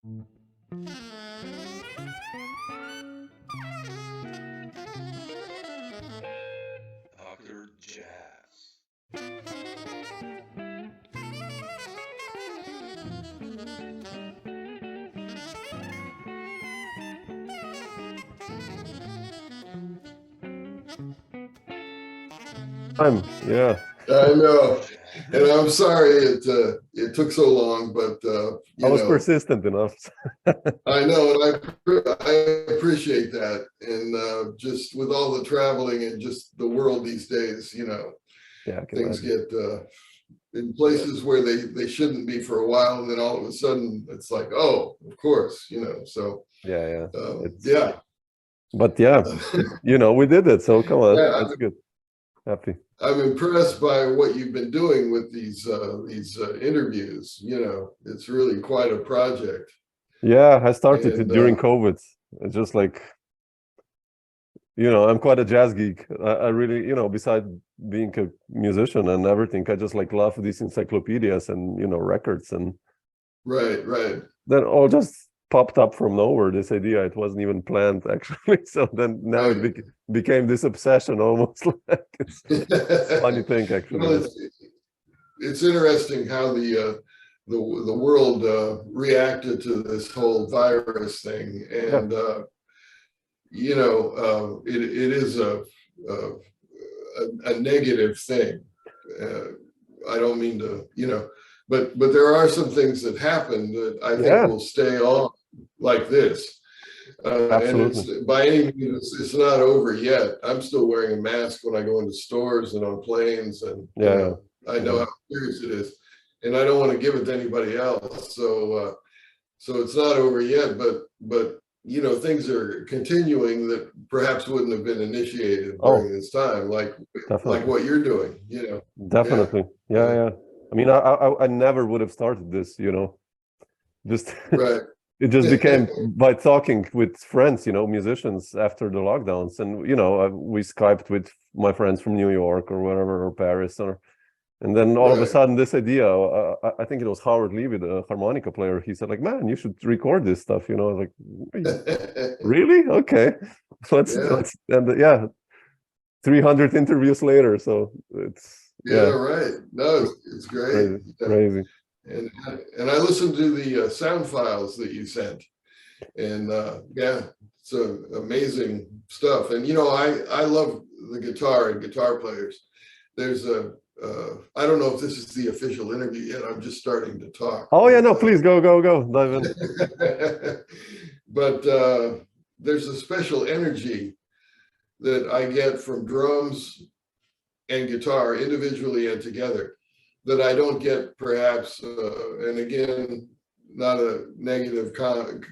Dr. Jazz. Yeah. I know, and I'm sorry it took so long, but I was persistent enough. I know, and I appreciate that, and just with all the traveling and just the world these days, Yeah, things get in places where they shouldn't be for a while, and then all of a sudden it's like, oh, of course, so yeah. Yeah. But yeah, we did it. So come on, Yeah, that's good. Happy. I'm impressed by what you've been doing with these interviews. It's really quite a project. Yeah, I started it And, during COVID. It's just like, I'm quite a jazz geek. I really, besides being a musician and everything, I just like love these encyclopedias and, records. And Right. then all just popped up from nowhere, this idea. It wasn't even planned, actually. So then now it became this obsession almost. Like it's a funny thing, actually. Well, it's interesting how the world reacted to this whole virus thing, and it is a negative thing. I don't mean to, but there are some things that happen that I think will stay on like this. And it's by any means, it's not over yet. I'm still wearing a mask when I go into stores and on planes, and I know how serious it is, and I don't want to give it to anybody else. So it's not over yet, but things are continuing that perhaps wouldn't have been initiated during this time, like what you're doing. Definitely, yeah. I mean, I never would have started this, just right. It just became by talking with friends, musicians after the lockdowns, and we Skyped with my friends from New York or wherever, or Paris, and then all of a sudden this idea, I think it was Howard Levy, the harmonica player, he said like, man, you should record this stuff, like, really? Okay, let's and 300 interviews later, so it's right. No, it's great. Crazy. And I listened to the sound files that you sent, and it's amazing stuff. And I love the guitar and guitar players. There's I don't know if this is the official interview yet. I'm just starting to talk. Oh yeah, no, please go dive in. But there's a special energy that I get from drums and guitar individually and together that I don't get perhaps, and again, not a negative comment,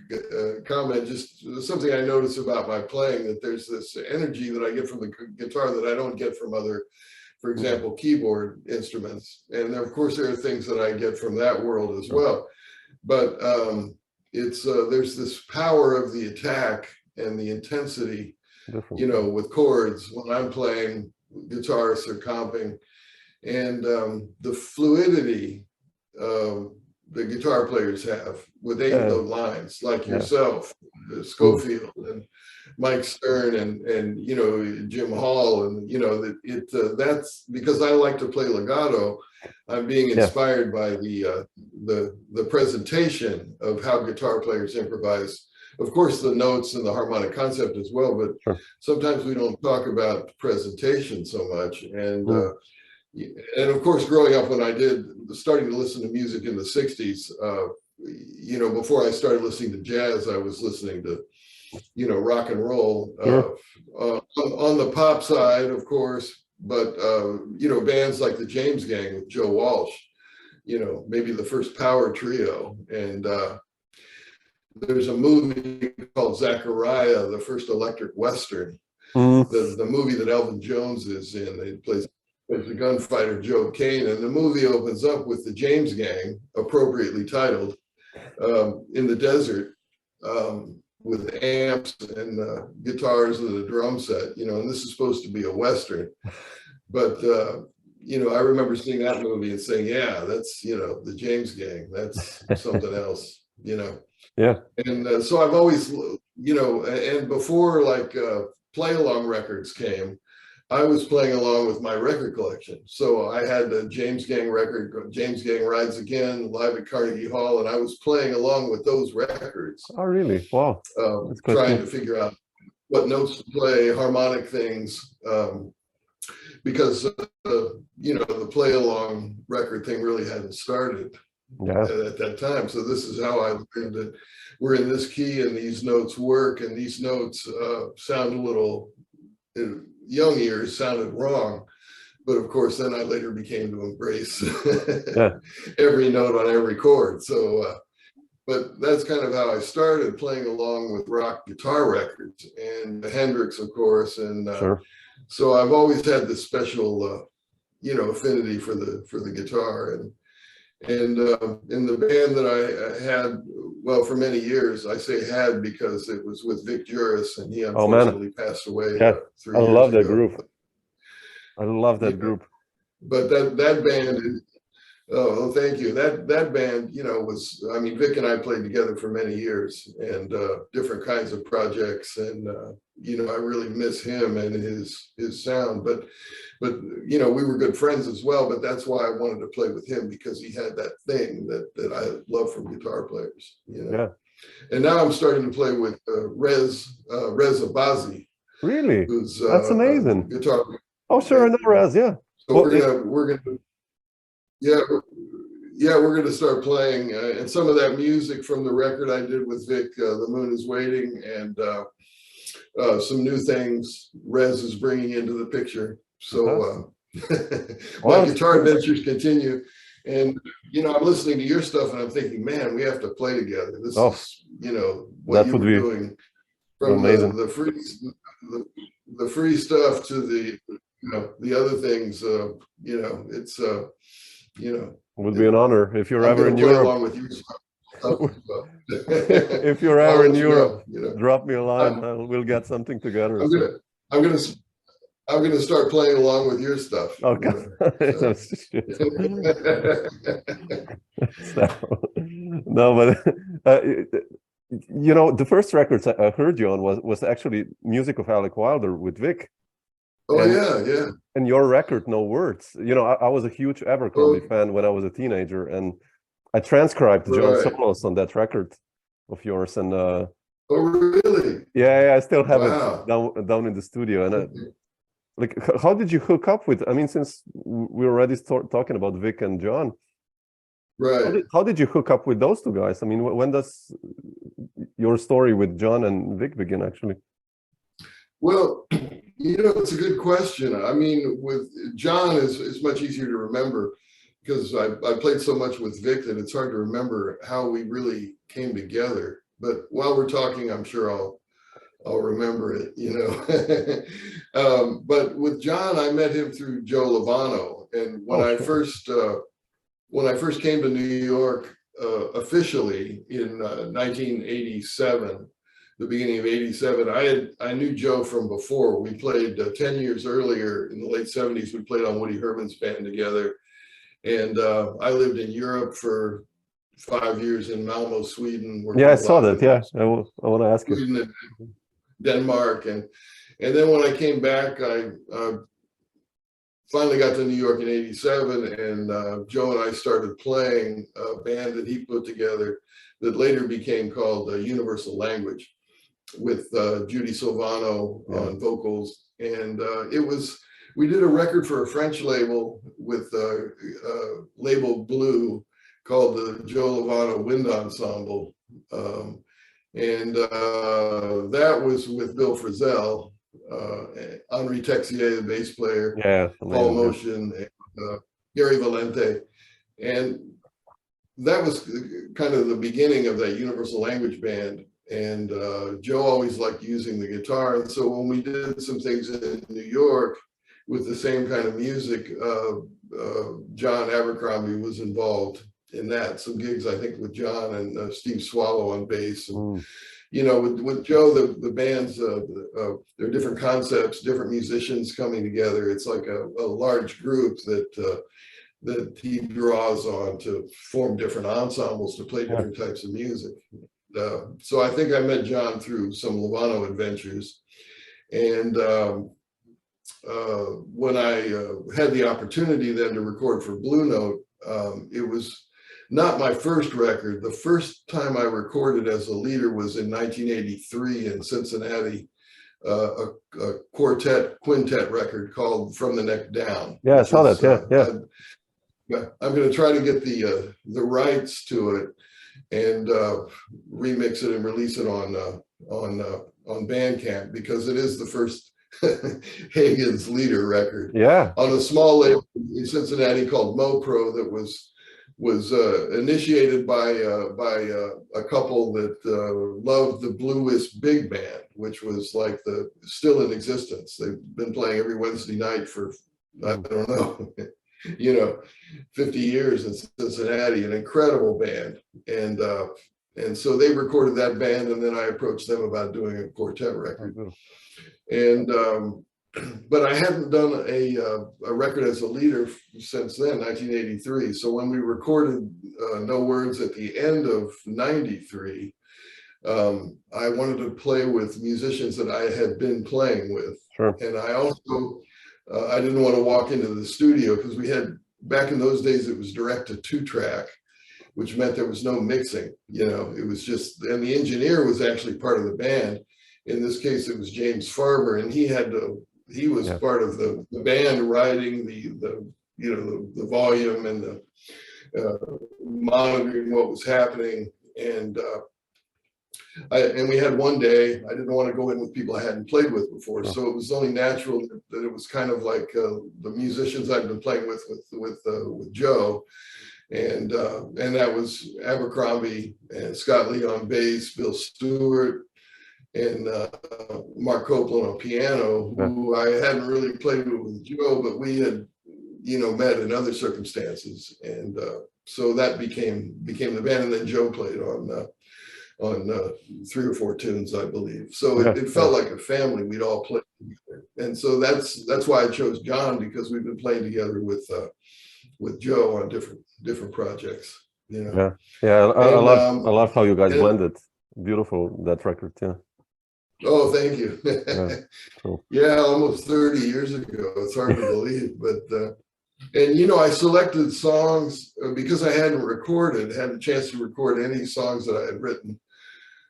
just something I notice about my playing, that there's this energy that I get from the guitar that I don't get from other, for example, keyboard instruments. And of course, there are things that I get from that world as well. But there's this power of the attack and the intensity, with chords when I'm playing, guitarists are comping, and the fluidity the guitar players have with the lines, like yourself, Schofield and Mike Stern and Jim Hall, and that's because I like to play legato. I'm being inspired by the presentation of how guitar players improvise. Of course, the notes and the harmonic concept as well, but sometimes we don't talk about presentation so much. And of course, growing up when starting to listen to music in the 60s, before I started listening to jazz, I was listening to, rock and roll on the pop side, of course, but, bands like the James Gang with Joe Walsh, maybe the first power trio. And there's a movie called Zachariah, the first electric Western, the movie that Elvin Jones is in. He plays the gunfighter Joe Kane, and the movie opens up with the James Gang, appropriately titled, in the desert, with amps and guitars and a drum set, and this is supposed to be a Western. But, I remember seeing that movie and saying, yeah, that's, the James Gang, that's something else, Yeah. And so I've always, and before like play along records came, I was playing along with my record collection. So I had the James Gang record, James Gang Rides Again, live at Carnegie Hall, and I was playing along with those records. Oh, really? Wow. Trying to figure out what notes to play, harmonic things, because the play along record thing really hadn't started at that time. So this is how I learned that we're in this key and these notes work, and these notes sound a little, in young ears, sounded wrong. But of course, then I later became to embrace every note on every chord. So, but that's kind of how I started playing along with rock guitar records and Hendrix, of course. And so I've always had this special, affinity for the guitar. And in the band that I had, well, for many years, I say had because it was with Vic Juris, and he unfortunately passed away 3 years ago. I love that group. I love that group. But that band, oh, thank you. That band, was, I mean, Vic and I played together for many years, and different kinds of projects, and I really miss him and his sound. But we were good friends as well. But that's why I wanted to play with him, because he had that thing that I love from guitar players. And now I'm starting to play with Rez Abazi. Really? Who's that's amazing. Guitar. Oh, sure, I know Rez. Yeah. So we're gonna start playing, and some of that music from the record I did with Vic, "The Moon Is Waiting," and some new things Rez is bringing into the picture. So my guitar adventures continue, and I'm listening to your stuff, and I'm thinking, man, we have to play together. This is what you were doing, from the free stuff to the other things. It's it would be an honor if you're ever in Europe. Along with you. If you're ever in Europe, drop me a line. We'll get something together. I'm gonna start playing along with your stuff. Okay. No, but the first records I heard you on was actually music of Alec Wilder with Vic. Oh, yeah. And your record, No Words. I was a huge Abercrombie fan when I was a teenager, and I transcribed John solos on that record of yours. And oh, really? Yeah, I still have it down in the studio. And how did you hook up with? I mean, since we're already talking about Vic and John, right? How did you hook up with those two guys? I mean, when does your story with John and Vic begin, actually? Well, it's a good question. I mean, with John is much easier to remember, because I played so much with Vic that it's hard to remember how we really came together. But while we're talking, I'm sure I'll remember it, but with John, I met him through Joe Lovano. And when I first came to New York officially in 1987, the beginning of 87, I knew Joe from before. We played 10 years earlier in the late 70s. We played on Woody Herman's band together. And I lived in Europe for 5 years in Malmo, Sweden. Yeah, I saw that. Yeah, I want to ask Sweden you. and Denmark. And then when I came back, I finally got to New York in 87, and Joe and I started playing a band that he put together that later became called Universal Language, with Judy Silvano on vocals. And we did a record for a French label with label Blue called the Joe Lovano Wind Ensemble. And that was with Bill Frisell, Henri Texier, the bass player, Paul Motion, and Gary Valente. And that was kind of the beginning of that Universal Language band. And Joe always liked using the guitar. And so when we did some things in New York with the same kind of music, John Abercrombie was involved in that. Some gigs, I think, with John and Steve Swallow on bass. And, with Joe, the bands, there are different concepts, different musicians coming together. It's like a large group that he draws on to form different ensembles to play different types of music. so I think I met John through some Lovano adventures. And when I had the opportunity then to record for Blue Note, it was not my first record. The first time I recorded as a leader was in 1983 in Cincinnati, a quintet record called From the Neck Down. Yeah, I saw that. I'm going to try to get the rights to it and remix it and release it on Bandcamp, because it is the first Hagans leader record. Yeah. On a small label in Cincinnati called Mopro that was initiated by a couple that loved the Blue Wisp Big Band, which was like still in existence. They've been playing every Wednesday night for, I don't know, 50 years in Cincinnati, an incredible band. And so they recorded that band, and then I approached them about doing a quartet record. And but I hadn't done a record as a leader since then, 1983. So when we recorded No Words at the end of 93, I wanted to play with musicians that I had been playing with. Sure. And I also, I didn't want to walk into the studio, because we had, back in those days, it was direct to 2-track, which meant there was no mixing. It was just, and the engineer was actually part of the band. In this case, it was James Farber, and he was part of the band, writing the volume and the monitoring what was happening. And we had one day, I didn't want to go in with people I hadn't played with before. So it was only natural that it was kind of like the musicians I'd been playing with Joe. And that was Abercrombie and Scott Lee on bass, Bill Stewart, and Marc Copland on piano, who I hadn't really played with Joe, but we had, met in other circumstances. And so that became the band. And then Joe played on 3 or 4 tunes, I believe. So it felt like a family. We'd all play together. And so that's why I chose John, because we've been playing together with Joe on different projects. Yeah. I love how you guys blended. Beautiful, that record. Yeah. Oh, thank you. Cool. Yeah, almost 30 years ago. It's hard to believe, but and I selected songs because I hadn't had a chance to record any songs that I had written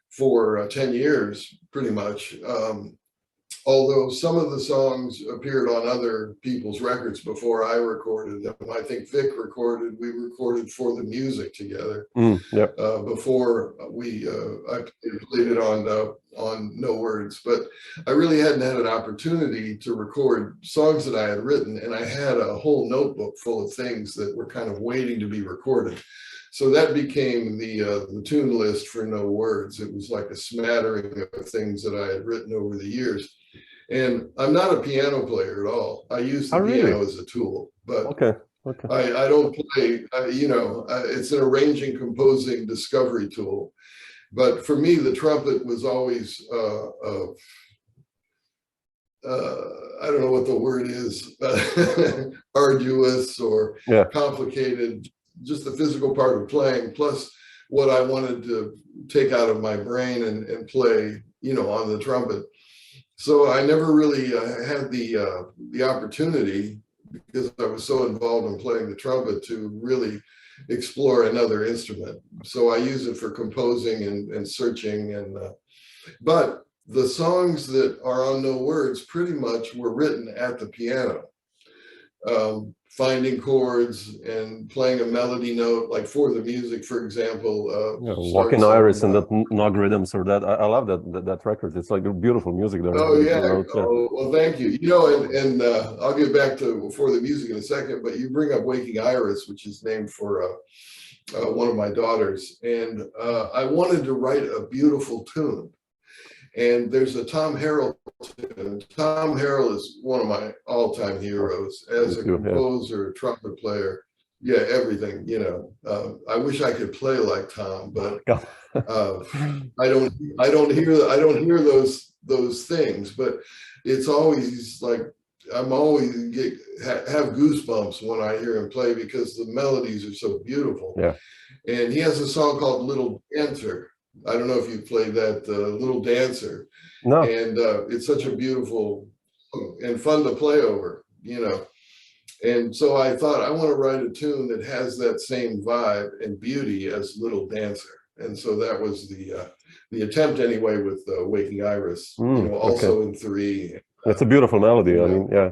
for 10 years, pretty much. Although some of the songs appeared on other people's records before I recorded them. I think Vic we recorded For the Music together before I played it on No Words. But I really hadn't had an opportunity to record songs that I had written, and I had a whole notebook full of things that were kind of waiting to be recorded. So that became the tune list for No Words. It was like a smattering of things that I had written over the years. And I'm not a piano player at all. I use the piano as a tool, but I don't play, it's an arranging, composing, discovery tool. But for me, the trumpet was always, I don't know what the word is, arduous or complicated, just the physical part of playing, plus what I wanted to take out of my brain and play, on the trumpet. So I never really had the opportunity, because I was so involved in playing the trumpet, to really explore another instrument. So I use it for composing and searching. But the songs that are on No Words pretty much were written at the piano. Finding chords and playing a melody note, like For the Music, for example. Walking Iris and that Nog rhythms, or that. I love that record. It's like a beautiful music there. Oh yeah. Well, thank you. And I'll get back to For the Music in a second. But you bring up Waking Iris, which is named for one of my daughters, and I wanted to write a beautiful tune. And there's a Tom Harrell tune. Tom Harrell is one of my all-time heroes as a composer, trumpet player. Yeah, everything. I wish I could play like Tom, but I don't hear those things. But it's always like I'm always have goosebumps when I hear him play, because the melodies are so beautiful. Yeah. And he has a song called Little Dancer I don't know if you played that Little Dancer. No. And it's such a beautiful and fun to play over, you know. And so I thought, I want to write a tune that has that same vibe and beauty as Little Dancer. And so that was the attempt anyway with Waking Iris, you know, also in 3. It's a beautiful melody. I mean, yeah.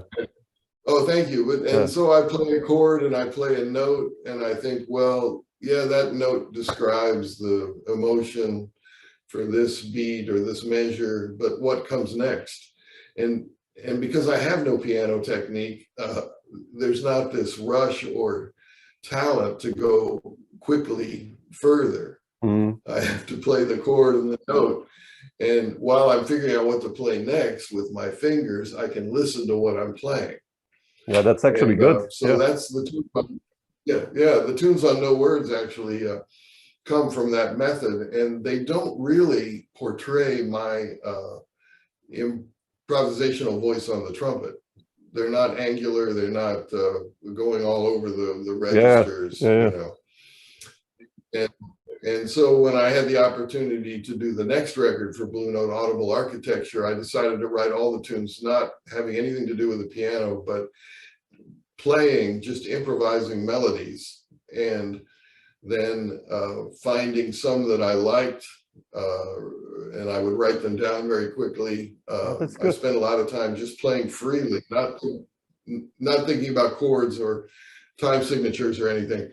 Oh, thank you. And so I play a chord and I play a note, and I think, well, yeah, that note describes the emotion for this beat or this measure, but what comes next? And because I have no piano technique, there's not this rush or talent to go quickly further. I have to play the chord and the note. And while I'm figuring out what to play next with my fingers, I can listen to what I'm playing. Yeah, that's actually good. So that's the tune. The tunes on No Words actually come from that method, and they don't really portray my improvisational voice on the trumpet. They're not angular. They're not going all over the registers, you know. And so when I had the opportunity to do the next record for Blue Note, Audible Architecture, I decided to write all the tunes, not having anything to do with the piano, but playing, just improvising melodies, and then finding some that I liked, and I would write them down very quickly. I spent a lot of time just playing freely, not thinking about chords or time signatures or anything,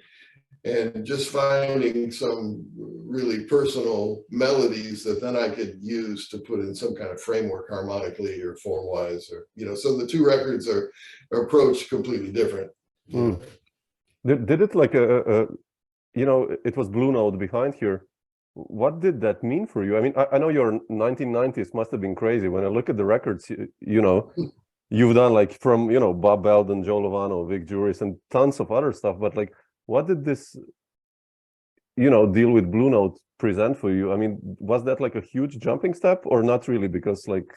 and just finding some really personal melodies that then I could use to put in some kind of framework harmonically or form-wise, or, you know, so the 2 records are approached completely different. Did it like you know, it was Blue Note behind here. What did that mean for you? I mean, I know your 1990s must have been crazy. When I look at the records, you know, you've done like from, you know, Bob Belden, Joe Lovano, Vic Juris, and tons of other stuff. But like, what did this, you know, deal with Blue Note present for you? I mean, was that like a huge jumping step or not really? Because like,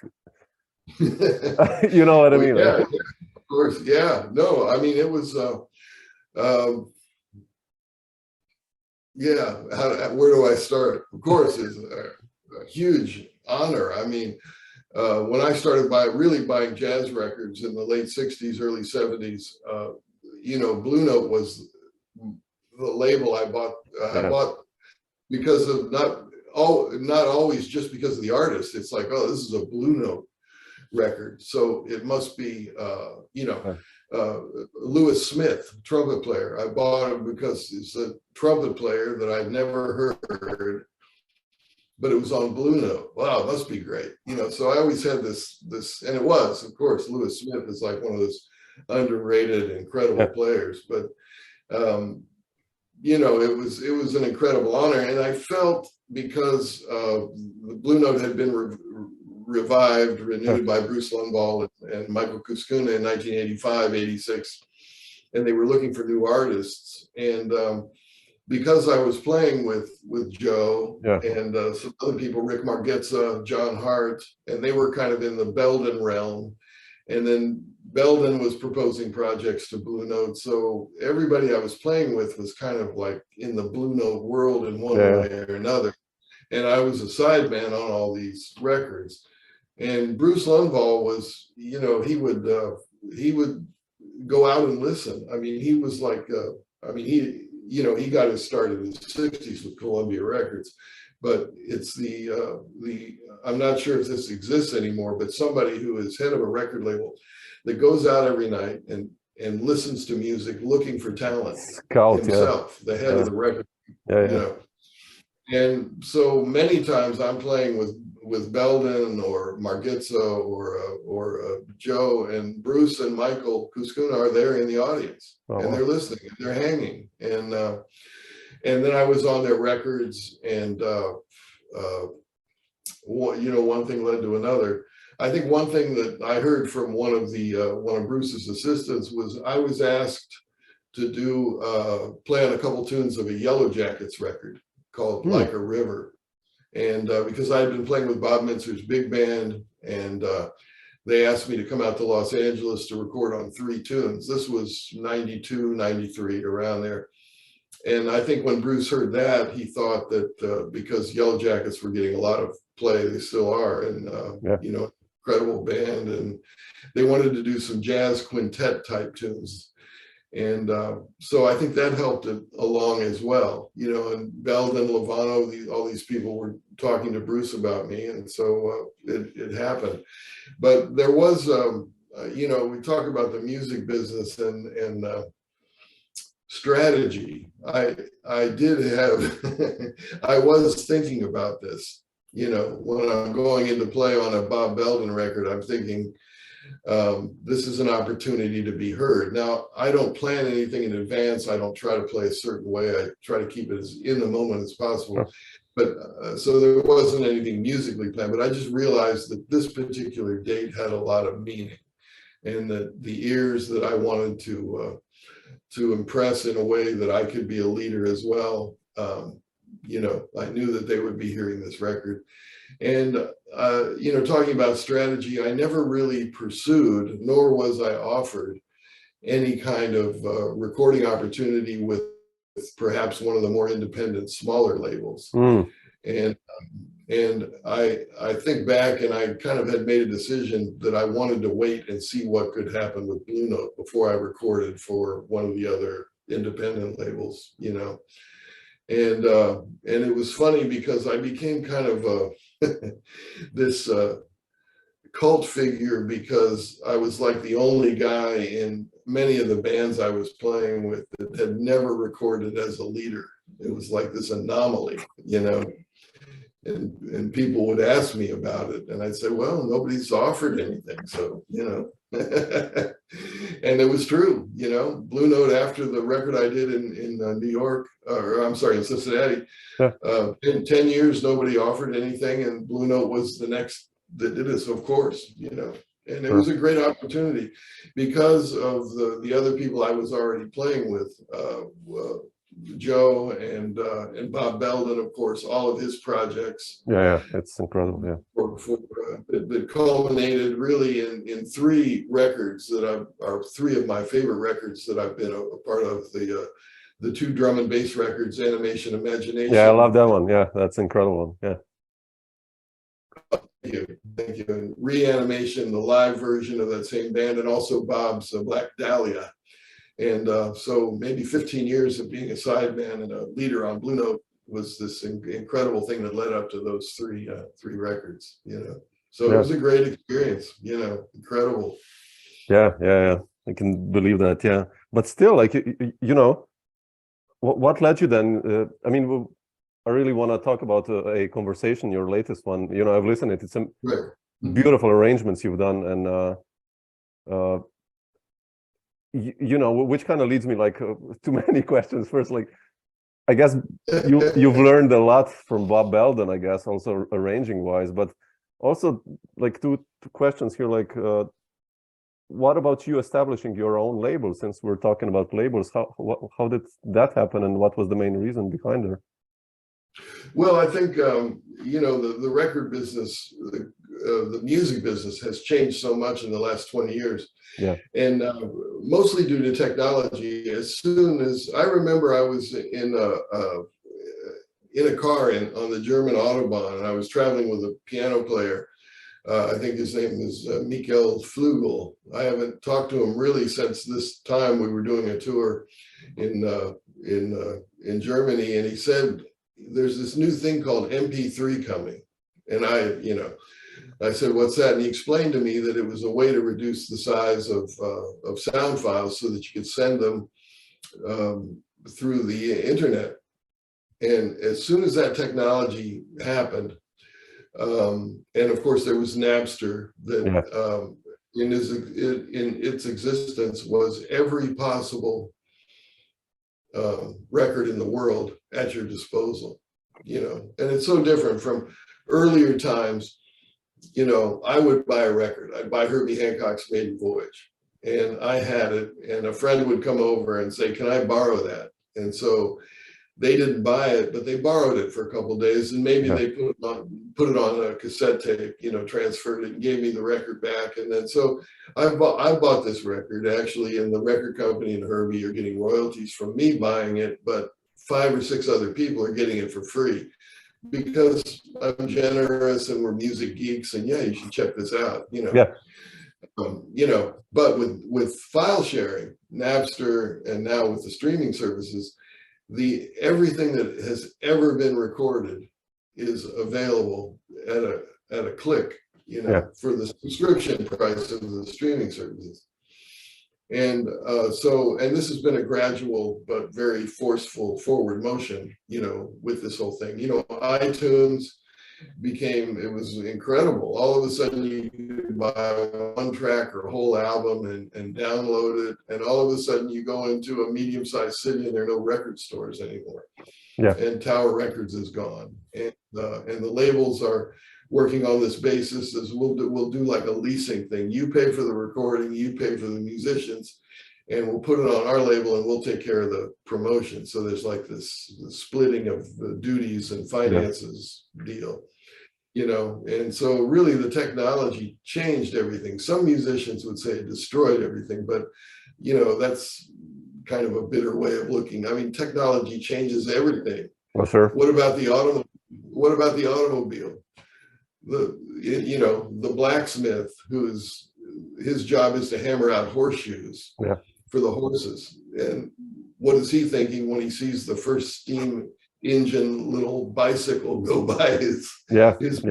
you know what I mean? Yeah, of course. Yeah, no, I mean, it was, yeah, where do I start? Of course, it's a huge honor. I mean, when I started really buying jazz records in the late 60s, early 70s, you know, Blue Note was the label I bought. I bought because of not always just because of the artist. It's like, oh, this is a Blue Note record, so it must be, you know, Lewis Smith, trumpet player. I bought him because it's a trumpet player that I'd never heard, but it was on Blue Note. Wow, it must be great, you know. So I always had this, and it was, of course, Lewis Smith is like one of those underrated, incredible players. But you know, it was an incredible honor, and I felt because the Blue Note had been renewed by Bruce Lundvall and Michael Kuskuna in 1985, 86, and they were looking for new artists. And because I was playing with Joe and some other people, Rick Margetza, John Hart, and they were kind of in the Belden realm. And then Belden was proposing projects to Blue Note. So everybody I was playing with was kind of like in the Blue Note world in one way or another. And I was a sideman on all these records. And Bruce Lundvall was, you know, he would go out and listen. I mean, he was like, I mean, he got his start in the 60s with Columbia Records, but it's I'm not sure if this exists anymore, but somebody who is head of a record label that goes out every night and listens to music, looking for talent himself, the head of the record, you know. And so many times I'm playing with Belden or Margetza or Joe, and Bruce and Michael Kuskuna are there in the audience, and they're listening and they're hanging. And then I was on their records, and you know, one thing led to another. I think one thing that I heard from one of Bruce's assistants was I was asked to play on a couple tunes of a Yellow Jackets record called Like a River. And because I had been playing with Bob Mintzer's big band, and they asked me to come out to Los Angeles to record on 3 tunes. This was 92, 93, around there. And I think when Bruce heard that, he thought that because Yellow Jackets were getting a lot of play, they still are, and you know, incredible band, and they wanted to do some jazz quintet type tunes. And so I think that helped it along as well, you know, and Belden, Lovano, all these people were talking to Bruce about me. And so it happened. But there was, you know, we talk about the music business and strategy. I did have, I was thinking about this, you know, when I'm going into play on a Bob Belden record, I'm thinking, this is an opportunity to be heard. Now, I don't plan anything in advance. I don't try to play a certain way. I try to keep it as in the moment as possible. But so there wasn't anything musically planned, but I just realized that this particular date had a lot of meaning, and that the ears that I wanted to impress in a way that I could be a leader as well. You know, I knew that they would be hearing this record. And, you know, talking about strategy, I never really pursued, nor was I offered any kind of recording opportunity with perhaps one of the more independent, smaller labels. And I think back, and I kind of had made a decision that I wanted to wait and see what could happen with Blue Note before I recorded for one of the other independent labels, you know. And it was funny because I became kind of this cult figure, because I was like the only guy in many of the bands I was playing with that had never recorded as a leader. It was like this anomaly, you know, and people would ask me about it, and I'd say, well, nobody's offered anything, so, you know. And it was true, you know. Blue Note, after the record I did in New York, or I'm sorry, in Cincinnati, in 10 years, nobody offered anything, and Blue Note was the next that did it, so of course, you know. And it was a great opportunity because of the other people I was already playing with, Joe and Bob Belden, of course, all of his projects. Yeah, it's incredible. Yeah, that culminated really in 3 records that are 3 of my favorite records that I've been a part of. The 2 drum and bass records, Animation, Imagination. Yeah, I love that one. Yeah, that's incredible. Yeah. Thank you. And Reanimation, the live version of that same band, and also Bob's Black Dahlia. And so maybe 15 years of being a sideman and a leader on Blue Note was this incredible thing that led up to those 3 records, you know. So it was a great experience, you know, incredible. Yeah. I can believe that. Yeah, but still, like, you know, what led you then? I mean, I really want to talk about a conversation, your latest one. You know, I've listened to it. It's some beautiful arrangements you've done, and you know, which kind of leads me like to many questions. First, like, I guess you've learned a lot from Bob Belden, I guess, also arranging wise, but also like two questions here, like what about you establishing your own label? Since we're talking about labels, how did that happen, and what was the main reason behind it? Well, I think you know, the record business, the music business has changed so much in the last 20 years. Yeah. And mostly due to technology. As soon as I remember, I was in a car on the German Autobahn, and I was traveling with a piano player. I think his name is Michael Flugel. I haven't talked to him really since this time we were doing a tour in Germany, and he said, there's this new thing called MP3 coming. And I said, what's that? And he explained to me that it was a way to reduce the size of sound files so that you could send them through the internet. And as soon as that technology happened, and of course there was Napster that in its existence was every possible record in the world at your disposal, you know. And it's so different from earlier times. You know, I would buy a record. I'd buy Herbie Hancock's Maiden Voyage, and I had it, and a friend would come over and say, can I borrow that? And so they didn't buy it, but they borrowed it for a couple of days, and maybe they put it on a cassette tape, you know, transferred it and gave me the record back. And then so I bought this record actually, and the record company and Herbie are getting royalties from me buying it, but 5 or 6 other people are getting it for free because I'm generous and we're music geeks, and yeah, you should check this out, you know. Yeah. You know, but with file sharing, Napster, and now with the streaming services, everything that has ever been recorded is available at a click, you know, for the subscription price of the streaming services. And and this has been a gradual but very forceful forward motion, you know, with this whole thing. You know, iTunes it was incredible. All of a sudden you could buy one track or a whole album and download it, and all of a sudden you go into a medium-sized city and there are no record stores anymore. Yeah. And Tower Records is gone, and the labels are working on this basis as we'll do like a leasing thing. You pay for the recording, you pay for the musicians, and we'll put it on our label and we'll take care of the promotion. So there's like the splitting of the duties and finances deal, you know. And so really the technology changed everything. Some musicians would say it destroyed everything, but you know, that's kind of a bitter way of looking. I mean, technology changes everything. Well, sure. What about the automobile? You know, the blacksmith his job is to hammer out horseshoes for the horses. And what is he thinking when he sees the first steam engine little bicycle go by his place?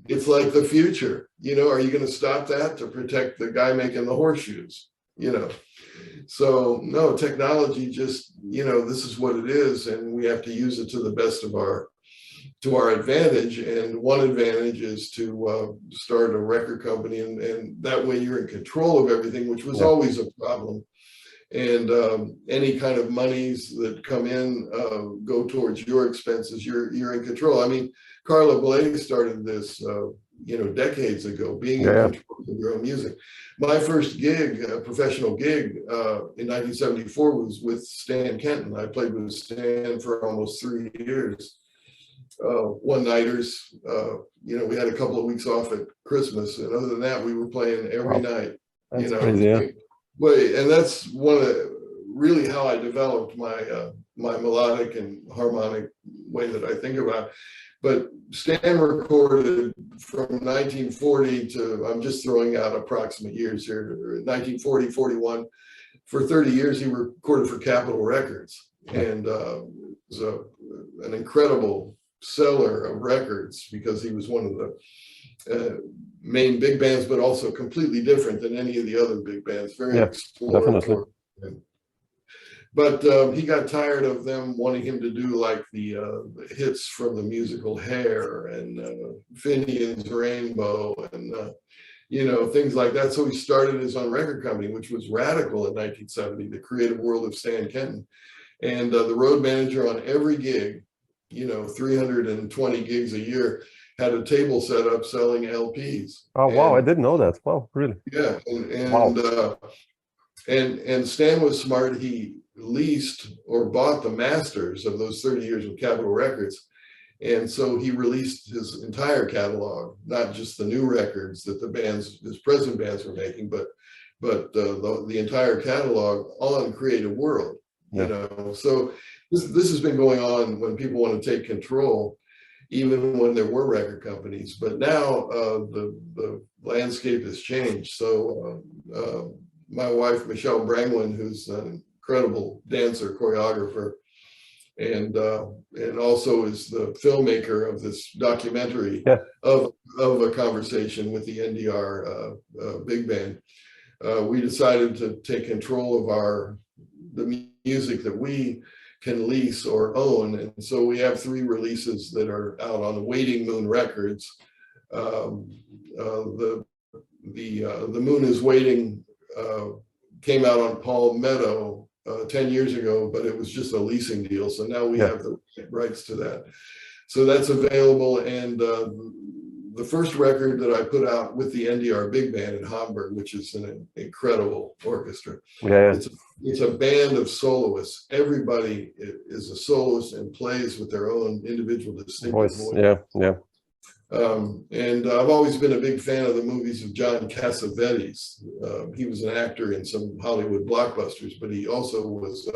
It's like the future. You know, are you going to stop that to protect the guy making the horseshoes? You know, so no, technology just, you know, this is what it is, and we have to use it to the best of our advantage. And one advantage is to start a record company, and that way you're in control of everything, which was always a problem. And any kind of monies that come in go towards your expenses. You're in control. I mean, Carla Bley started this, you know, decades ago, being in control of your own music. My first gig, a professional gig in 1974 was with Stan Kenton. I played with Stan for almost 3 years. One-nighters, you know, we had a couple of weeks off at Christmas, and other than that, we were playing every night. That's, you know, crazy, and that's really how I developed my my melodic and harmonic way that I think about. But Stan recorded from 1940 to, I'm just throwing out approximate years here, 1940, 41. For 30 years, he recorded for Capitol Records, and was an incredible seller of records because he was one of the main big bands, but also completely different than any of the other big bands. Very exploratory. But he got tired of them wanting him to do like the hits from the musical Hair and Finian's Rainbow and you know, things like that. So he started his own record company, which was radical in 1970, the Creative World of Stan Kenton. And the road manager on every gig, you know, 320 gigs a year, had a table set up selling LPs. Oh, wow, I didn't know that. Wow, really? Yeah, and Stan was smart. He leased or bought the masters of those 30 years of Capitol Records. And so he released his entire catalog, not just the new records that his present bands were making, but the entire catalog on Creative World, you know. So this has been going on when people want to take control, even when there were record companies. But now the landscape has changed. So my wife, Michelle Brangwyn, who's an incredible dancer, choreographer, and also is the filmmaker of this documentary of a conversation with the NDR Big Band. We decided to take control of the music that we can lease or own, and so we have 3 releases that are out on Waiting Moon Records. The Moon is Waiting came out on Palmetto 10 years ago, but it was just a leasing deal. So now we have the rights to that. So that's available. And the first record that I put out with the NDR Big Band in Hamburg, which is an incredible orchestra. It's a band of soloists. Everybody is a soloist and plays with their own individual distinctive voice. And I've always been a big fan of the movies of John Cassavetes. He was an actor in some Hollywood blockbusters, but he also was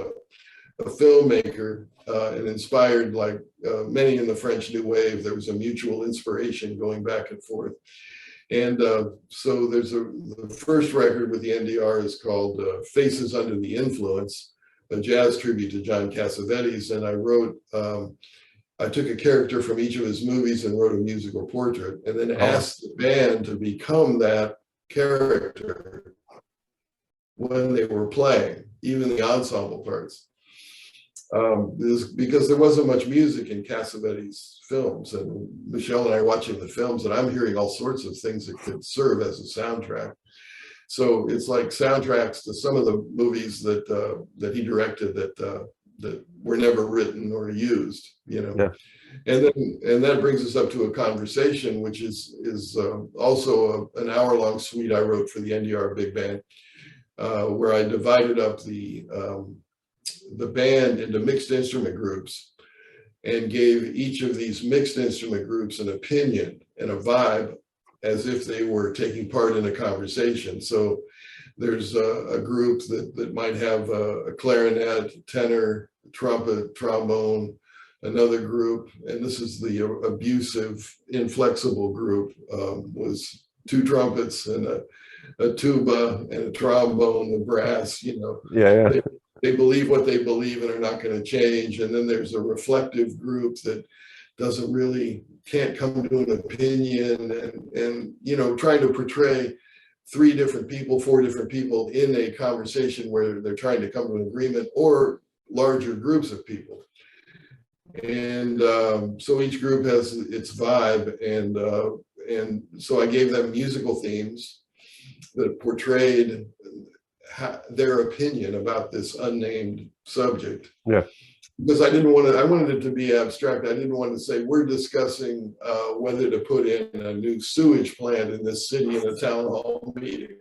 a filmmaker, and inspired like many in the French New Wave. There was a mutual inspiration going back and forth. And so there's the first record with the NDR is called Faces Under the Influence, a jazz tribute to John Cassavetes. And I wrote, I took a character from each of his movies and wrote a musical portrait, and then asked the band to become that character when they were playing, even the ensemble parts. Because there wasn't much music in Cassavetes' films, and Michelle and I are watching the films, and I'm hearing all sorts of things that could serve as a soundtrack. So it's like soundtracks to some of the movies that he directed that were never written or used, you know. Yeah. And that brings us up to a conversation, which is also an hour-long suite I wrote for the NDR Big Band, where I divided up the band into mixed instrument groups and gave each of these mixed instrument groups an opinion and a vibe as if they were taking part in a conversation. So there's a group that might have a clarinet, tenor, trumpet, trombone, another group, and this is the abusive, inflexible group, was 2 trumpets and a tuba and a trombone, the brass, you know. Yeah. They believe what they believe and are not going to change. And then there's a reflective group that can't come to an opinion, and you know, trying to portray 3 different people, 4 different people in a conversation where they're trying to come to an agreement, or larger groups of people. And so each group has its vibe, and so I gave them musical themes that portrayed their opinion about this unnamed subject. Yeah. Because I wanted it to be abstract. I didn't want to say we're discussing whether to put in a new sewage plant in this city in a town hall meeting,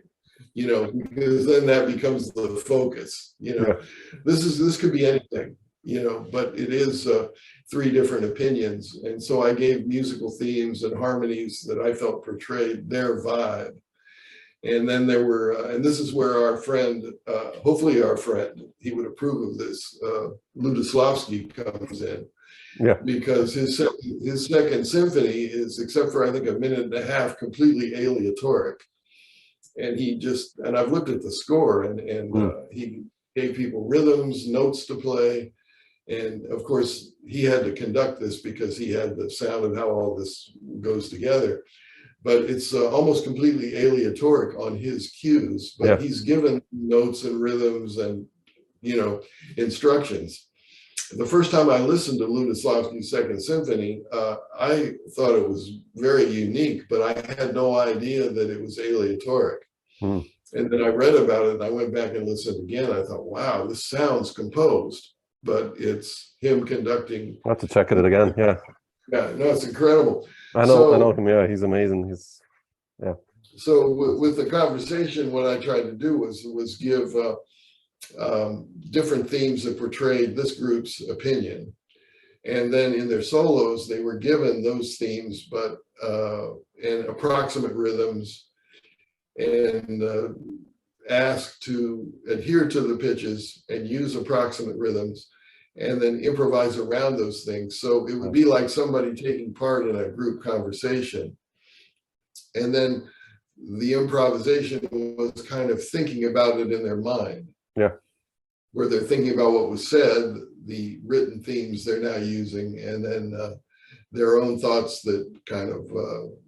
you know, because then that becomes the focus. You know, yeah. This could be anything, you know, but it is 3 different opinions, and so I gave musical themes and harmonies that I felt portrayed their vibe. And then there were, and this is where our friend, hopefully our friend, he would approve of this, Ludoslavsky comes in. Yeah. Because his second symphony is, except for I think a minute and a half, completely aleatoric. And and I've looked at the score, and he gave people rhythms, notes to play. And of course, he had to conduct this because he had the sound of how all this goes together. But it's almost completely aleatoric on his cues, but yeah. He's given notes and rhythms and, you know, instructions. The first time I listened to Ludoslavsky's Second Symphony, I thought it was very unique, but I had no idea that it was aleatoric. And then I read about it, and I went back and listened again. I thought, wow, this sounds composed, but it's him conducting. I'll have to check it again. Yeah. Yeah, no, it's incredible. I know him. Yeah, he's amazing. So with the conversation, what I tried to do was give different themes that portrayed this group's opinion, and then in their solos they were given those themes, but and approximate rhythms, and asked to adhere to the pitches and use approximate rhythms, and then improvise around those things. So it would be like somebody taking part in a group conversation. And then the improvisation was kind of thinking about it in their mind. Yeah. Where they're thinking about what was said, the written themes they're now using, and then their own thoughts that kind of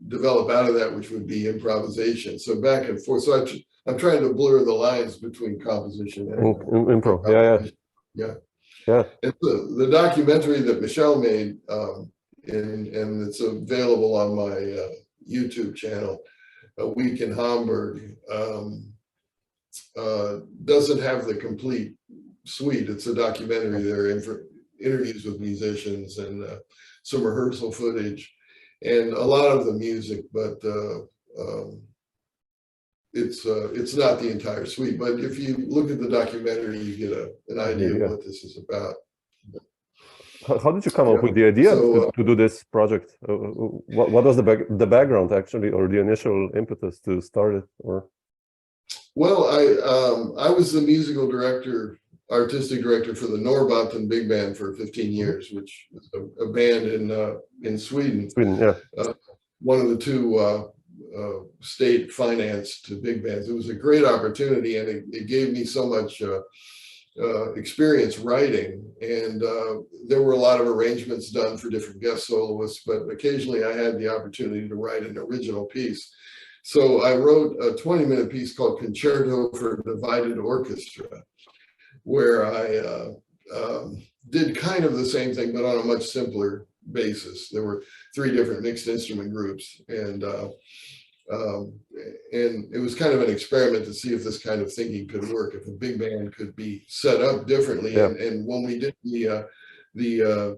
develop out of that, which would be improvisation. So back and forth. So I'm trying to blur the lines between composition and improv. Yeah. Yeah. And the documentary that Michelle made, and it's available on my YouTube channel, A Week in Hamburg, doesn't have the complete suite. It's a documentary. There are interviews with musicians and some rehearsal footage and a lot of the music, but it's not the entire suite. But if you look at the documentary, you get an idea of what this is about. How did you come up with the idea to do this project? What was the background actually, or the initial impetus to start it? Or well, I was the musical director artistic director for the Norrbotten Big Band for 15 years, which is a band in Sweden. Yeah. One of the two state financed big bands. It was a great opportunity, and it gave me so much experience writing. And there were a lot of arrangements done for different guest soloists, but occasionally I had the opportunity to write an original piece. So I wrote a 20-minute piece called Concerto for Divided Orchestra, where I did kind of the same thing, but on a much simpler basis. There were 3 different mixed instrument groups, and it was kind of an experiment to see if this kind of thinking could work, if a big band could be set up differently. Yeah. And when we did the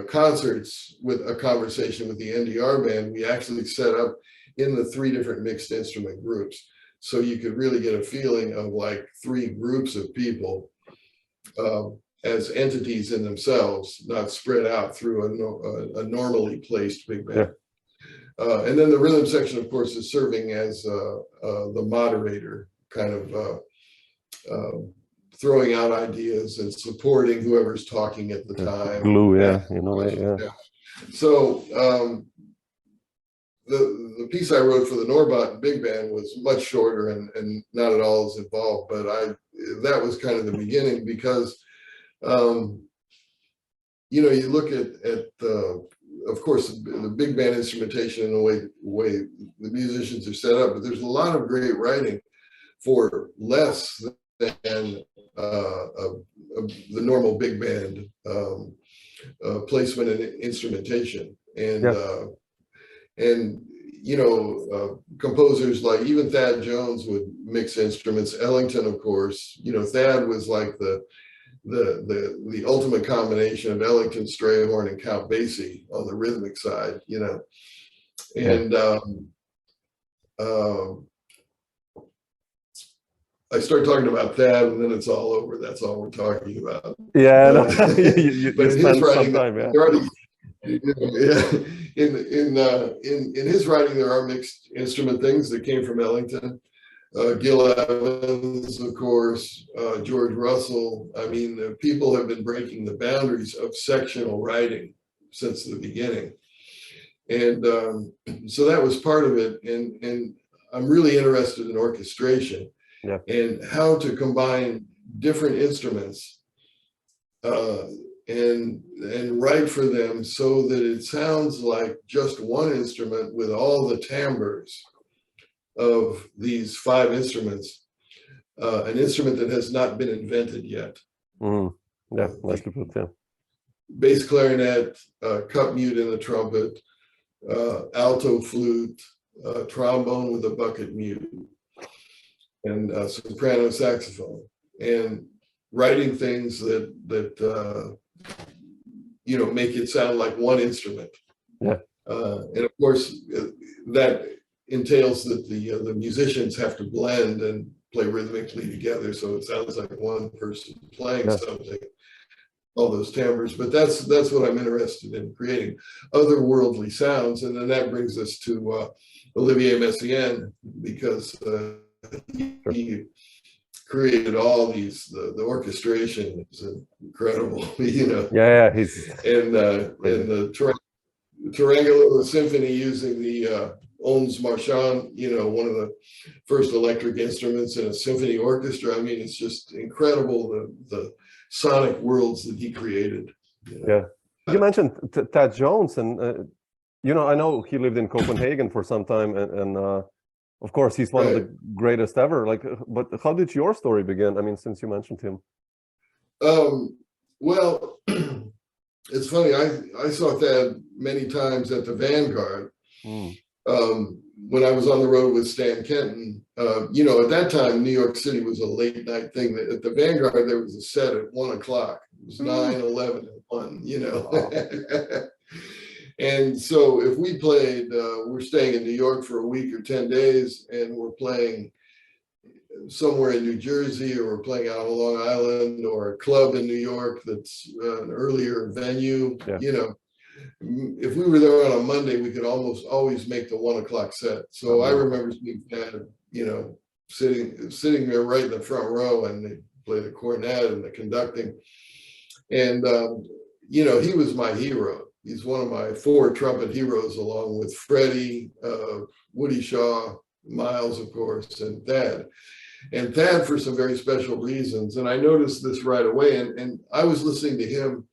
concerts with a conversation with the NDR band, we actually set up in the 3 different mixed instrument groups, so you could really get a feeling of like 3 groups of people as entities in themselves, not spread out through a normally placed big band. Yeah. And then the rhythm section, of course, is serving as the moderator, kind of throwing out ideas and supporting whoever's talking at the time. Glue, yeah, in a way, yeah. So the piece I wrote for the Norrbotten Big Band was much shorter and not at all as involved, but that was kind of the beginning, because you know, you look at of course, the big band instrumentation and the way the musicians are set up, but there's a lot of great writing for less than the normal big band placement and instrumentation. And and you know, composers like even Thad Jones would mix instruments. Ellington, of course, you know, Thad was like the ultimate combination of Ellington, Strayhorn, and Count Basie on the rhythmic side, you know. And I start talking about Thad, and then it's all over. That's all we're talking about. Yeah, you spend some time, in his writing, there are mixed instrument things that came from Ellington. Gil Evans, of course, George Russell. I mean, people have been breaking the boundaries of sectional writing since the beginning. And so that was part of it. And I'm really interested in orchestration and how to combine different instruments and write for them so that it sounds like just one instrument with all the timbres of these 5 instruments, an instrument that has not been invented yet. Yeah, nicely put, yeah. Bass clarinet, cup mute in the trumpet, alto flute, trombone with a bucket mute, and soprano saxophone, and writing things that you know, make it sound like one instrument. Yeah. And of course, that entails that the musicians have to blend and play rhythmically together, so it sounds like one person playing something, all those timbres. But that's what I'm interested in, creating otherworldly sounds. And then that brings us to Olivier Messiaen, because he created all these, the orchestration is incredible, you know. He's and the Triangular Symphony using the Ons Marchand, you know, one of the first electric instruments in a symphony orchestra. I mean, it's just incredible the sonic worlds that he created. You know? You mentioned Thad Jones, and you know, I know he lived in Copenhagen for some time, and of course he's one of the greatest ever. Like, but how did your story begin? I mean, since you mentioned him. Well, it's funny. I saw Thad many times at the Vanguard. When I was on the road with Stan Kenton, you know, at that time, New York City was a late night thing. At the Vanguard, there was a set at 1 o'clock. It was 9, 11, and 1, you know. And so if we played, we're staying in New York for a week or 10 days, and we're playing somewhere in New Jersey, or we're playing out on Long Island, or a club in New York that's an earlier venue, you know. If we were there on a Monday, we could almost always make the 1 o'clock set. So I remember seeing Thad, you know, sitting there right in the front row, and play the cornet and the conducting. And, you know, he was my hero. He's one of my 4 trumpet heroes, along with Freddie, Woody Shaw, Miles, of course, and Thad. And Thad for some very special reasons. And I noticed this right away. And I was listening to him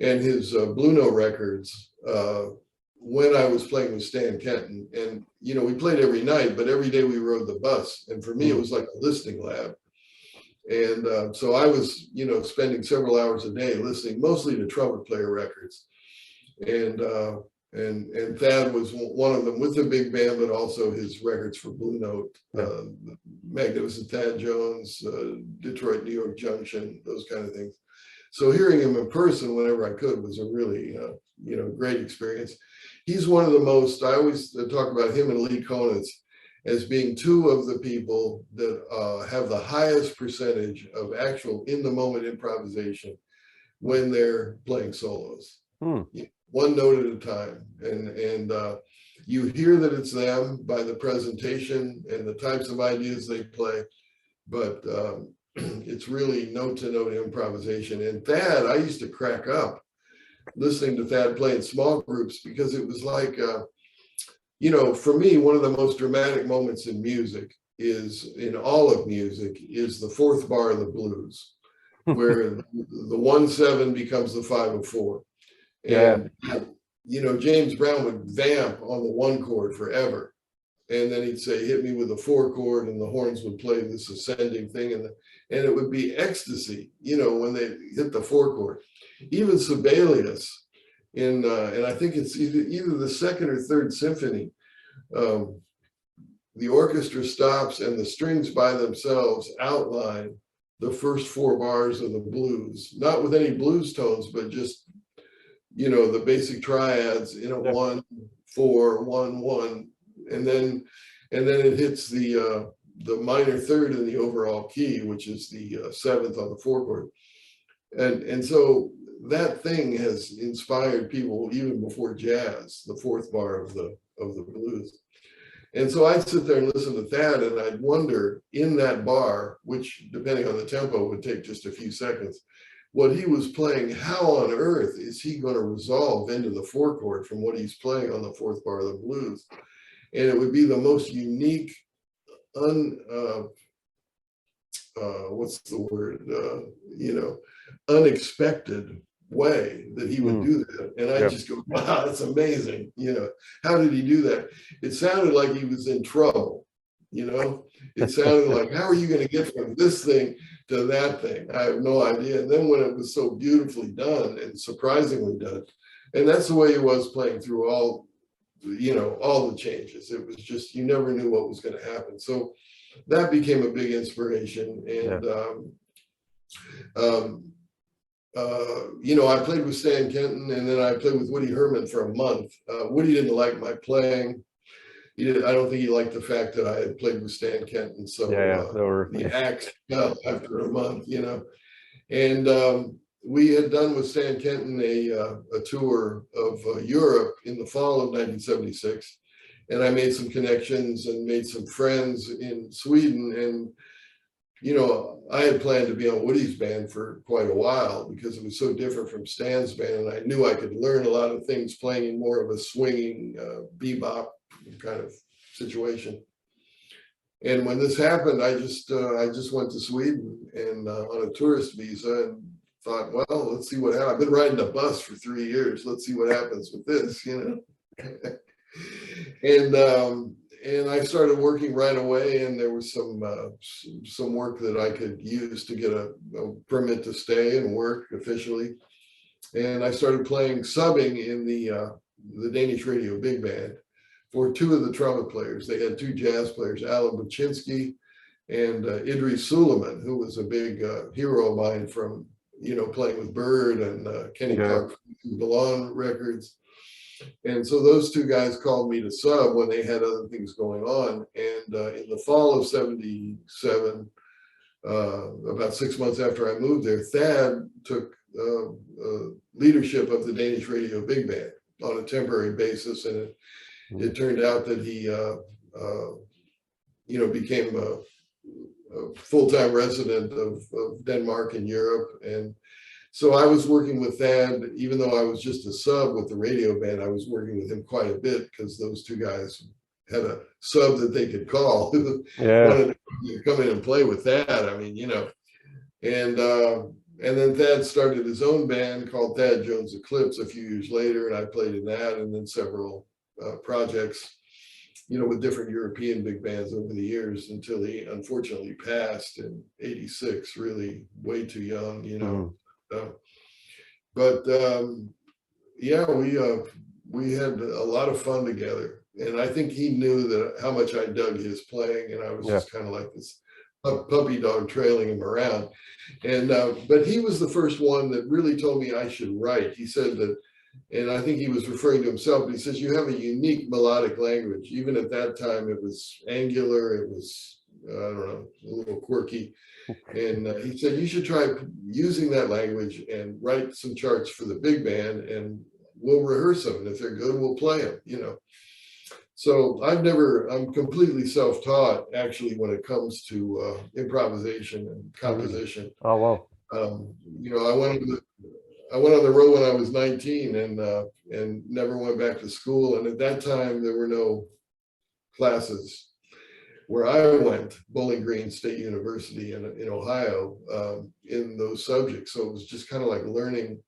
and his Blue Note records when I was playing with Stan Kenton. And, you know, we played every night, but every day we rode the bus. And for me, it was like a listening lab. And so I was, you know, spending several hours a day listening mostly to trumpet player records. And Thad was one of them with the big band, but also his records for Blue Note, Magnificent Thad Jones, Detroit, New York Junction, those kind of things. So hearing him in person whenever I could was a really, you know, great experience. He's one of the most, I always talk about him and Lee Konitz as being 2 of the people that have the highest percentage of actual in the moment improvisation when they're playing solos. One note at a time, and you hear that it's them by the presentation and the types of ideas they play, but it's really note-to-note improvisation. And Thad, I used to crack up listening to Thad play in small groups, because it was like, you know, for me, one of the most dramatic moments in music is, in all of music, is the 4th bar of the blues, where the 1/7 becomes the 5/4. And, you know, James Brown would vamp on the 1 chord forever. And then he'd say, hit me with a 4 chord, and the horns would play this ascending thing. And it would be ecstasy, you know, when they hit the 4 chord. Even Sibelius in, and I think it's either the 2nd or 3rd symphony, the orchestra stops and the strings by themselves outline the first 4 bars of the blues, not with any blues tones, but just, you know, the basic triads in a 1, 4, 1, 1, and then it hits the minor 3rd in the overall key, which is the 7th on the 4 chord, and so that thing has inspired people even before jazz, the 4th bar of the blues. And so I'd sit there and listen to that, and I'd wonder in that bar, which depending on the tempo would take just a few seconds, what he was playing, how on earth is he going to resolve into the 4 chord from what he's playing on the 4th bar of the blues? And it would be the most unique, what's the word, you know, unexpected way that he would do that. And I just go, wow, that's amazing. You know, how did he do that? It sounded like he was in trouble, you know? It sounded like, how are you going to get from this thing to that thing? I have no idea. And then when it was so beautifully done and surprisingly done, and that's the way he was playing through all, you know, all the changes. It was just, you never knew what was going to happen. So that became a big inspiration. And, you know, I played with Stan Kenton, and then I played with Woody Herman for a month. Woody didn't like my playing. I don't think he liked the fact that I had played with Stan Kenton. So the axe fell after a month, you know. And we had done with Stan Kenton a tour of Europe in the fall of 1976. And I made some connections and made some friends in Sweden. And, you know, I had planned to be on Woody's band for quite a while because it was so different from Stan's band. And I knew I could learn a lot of things playing in more of a swinging bebop kind of situation. And when this happened, I just went to Sweden and on a tourist visa, and thought, well, let's see what happens. I've been riding a bus for 3 years. Let's see what happens with this, you know. And I started working right away, and there was some work that I could use to get a permit to stay and work officially. And I started playing subbing in the Danish Radio Big Band for 2 of the trumpet players. They had 2 jazz players, Alan Buczynski and Idris Suleiman, who was a big hero of mine from, you know, playing with Bird and Kenny Clark from Lovano records. And so those 2 guys called me to sub when they had other things going on. And in the fall of 77, about 6 months after I moved there, Thad took leadership of the Danish Radio Big Band on a temporary basis. And it turned out that he, you know, became a full-time resident of Denmark and Europe. And so I was working with Thad, even though I was just a sub with the radio band, I was working with him quite a bit because those two guys had a sub that they could call who wanted to come in and play with Thad. I mean, you know, and then Thad started his own band called Thad Jones Eclipse a few years later, and I played in that, and then several projects, you know, with different European big bands over the years until he unfortunately passed in '86, really way too young, you know. But yeah, we had a lot of fun together, and I think he knew that how much I dug his playing, and I was just kind of like this puppy dog trailing him around. And but he was the first one that really told me I should write. He said that, and I think he was referring to himself, but he says, you have a unique melodic language. Even at that time, it was angular, it was, I don't know, a little quirky. And he said, you should try using that language and write some charts for the big band, and we'll rehearse them. And if they're good, we'll play them, you know. So I'm completely self-taught actually when it comes to improvisation and composition. Oh, wow. You know, I went on the road when I was 19 and never went back to school. And at that time, there were no classes. Where I went, Bowling Green State University in Ohio, in those subjects. So it was just kind of like learning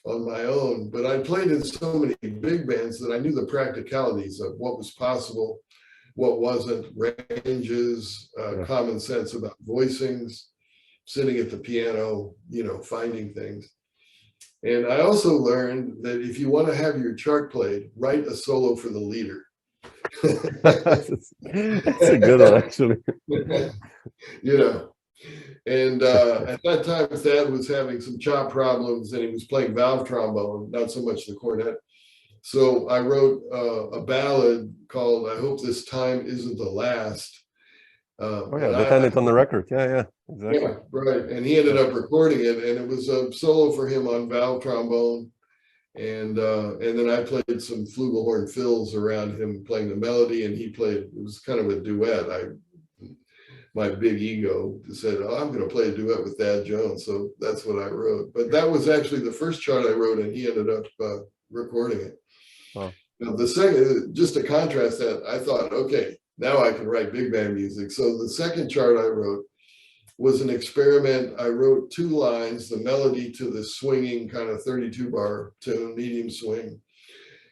on my own. But I played in so many big bands that I knew the practicalities of what was possible, what wasn't, ranges, common sense about voicings, sitting at the piano, you know, finding things. And I also learned that if you want to have your chart played, write a solo for the leader. That's a good one, actually. You know, and at that time, Thad was having some chop problems, and he was playing valve trombone, not so much the cornet. So I wrote a ballad called "I Hope This Time Isn't the Last." They had it on the record. Yeah, exactly. Yeah, right. And he ended up recording it, and it was a solo for him on valve trombone. And then I played some flugelhorn fills around him playing the melody, and he played, it was kind of a duet. My big ego said, oh, I'm going to play a duet with Thad Jones. So that's what I wrote. But that was actually the first chart I wrote, and he ended up recording it. Wow. Now, the second, just to contrast that, I thought, okay, now I can write big band music. So the second chart I wrote was an experiment. I wrote 2 lines, the melody to the swinging kind of 32 bar tune, medium swing.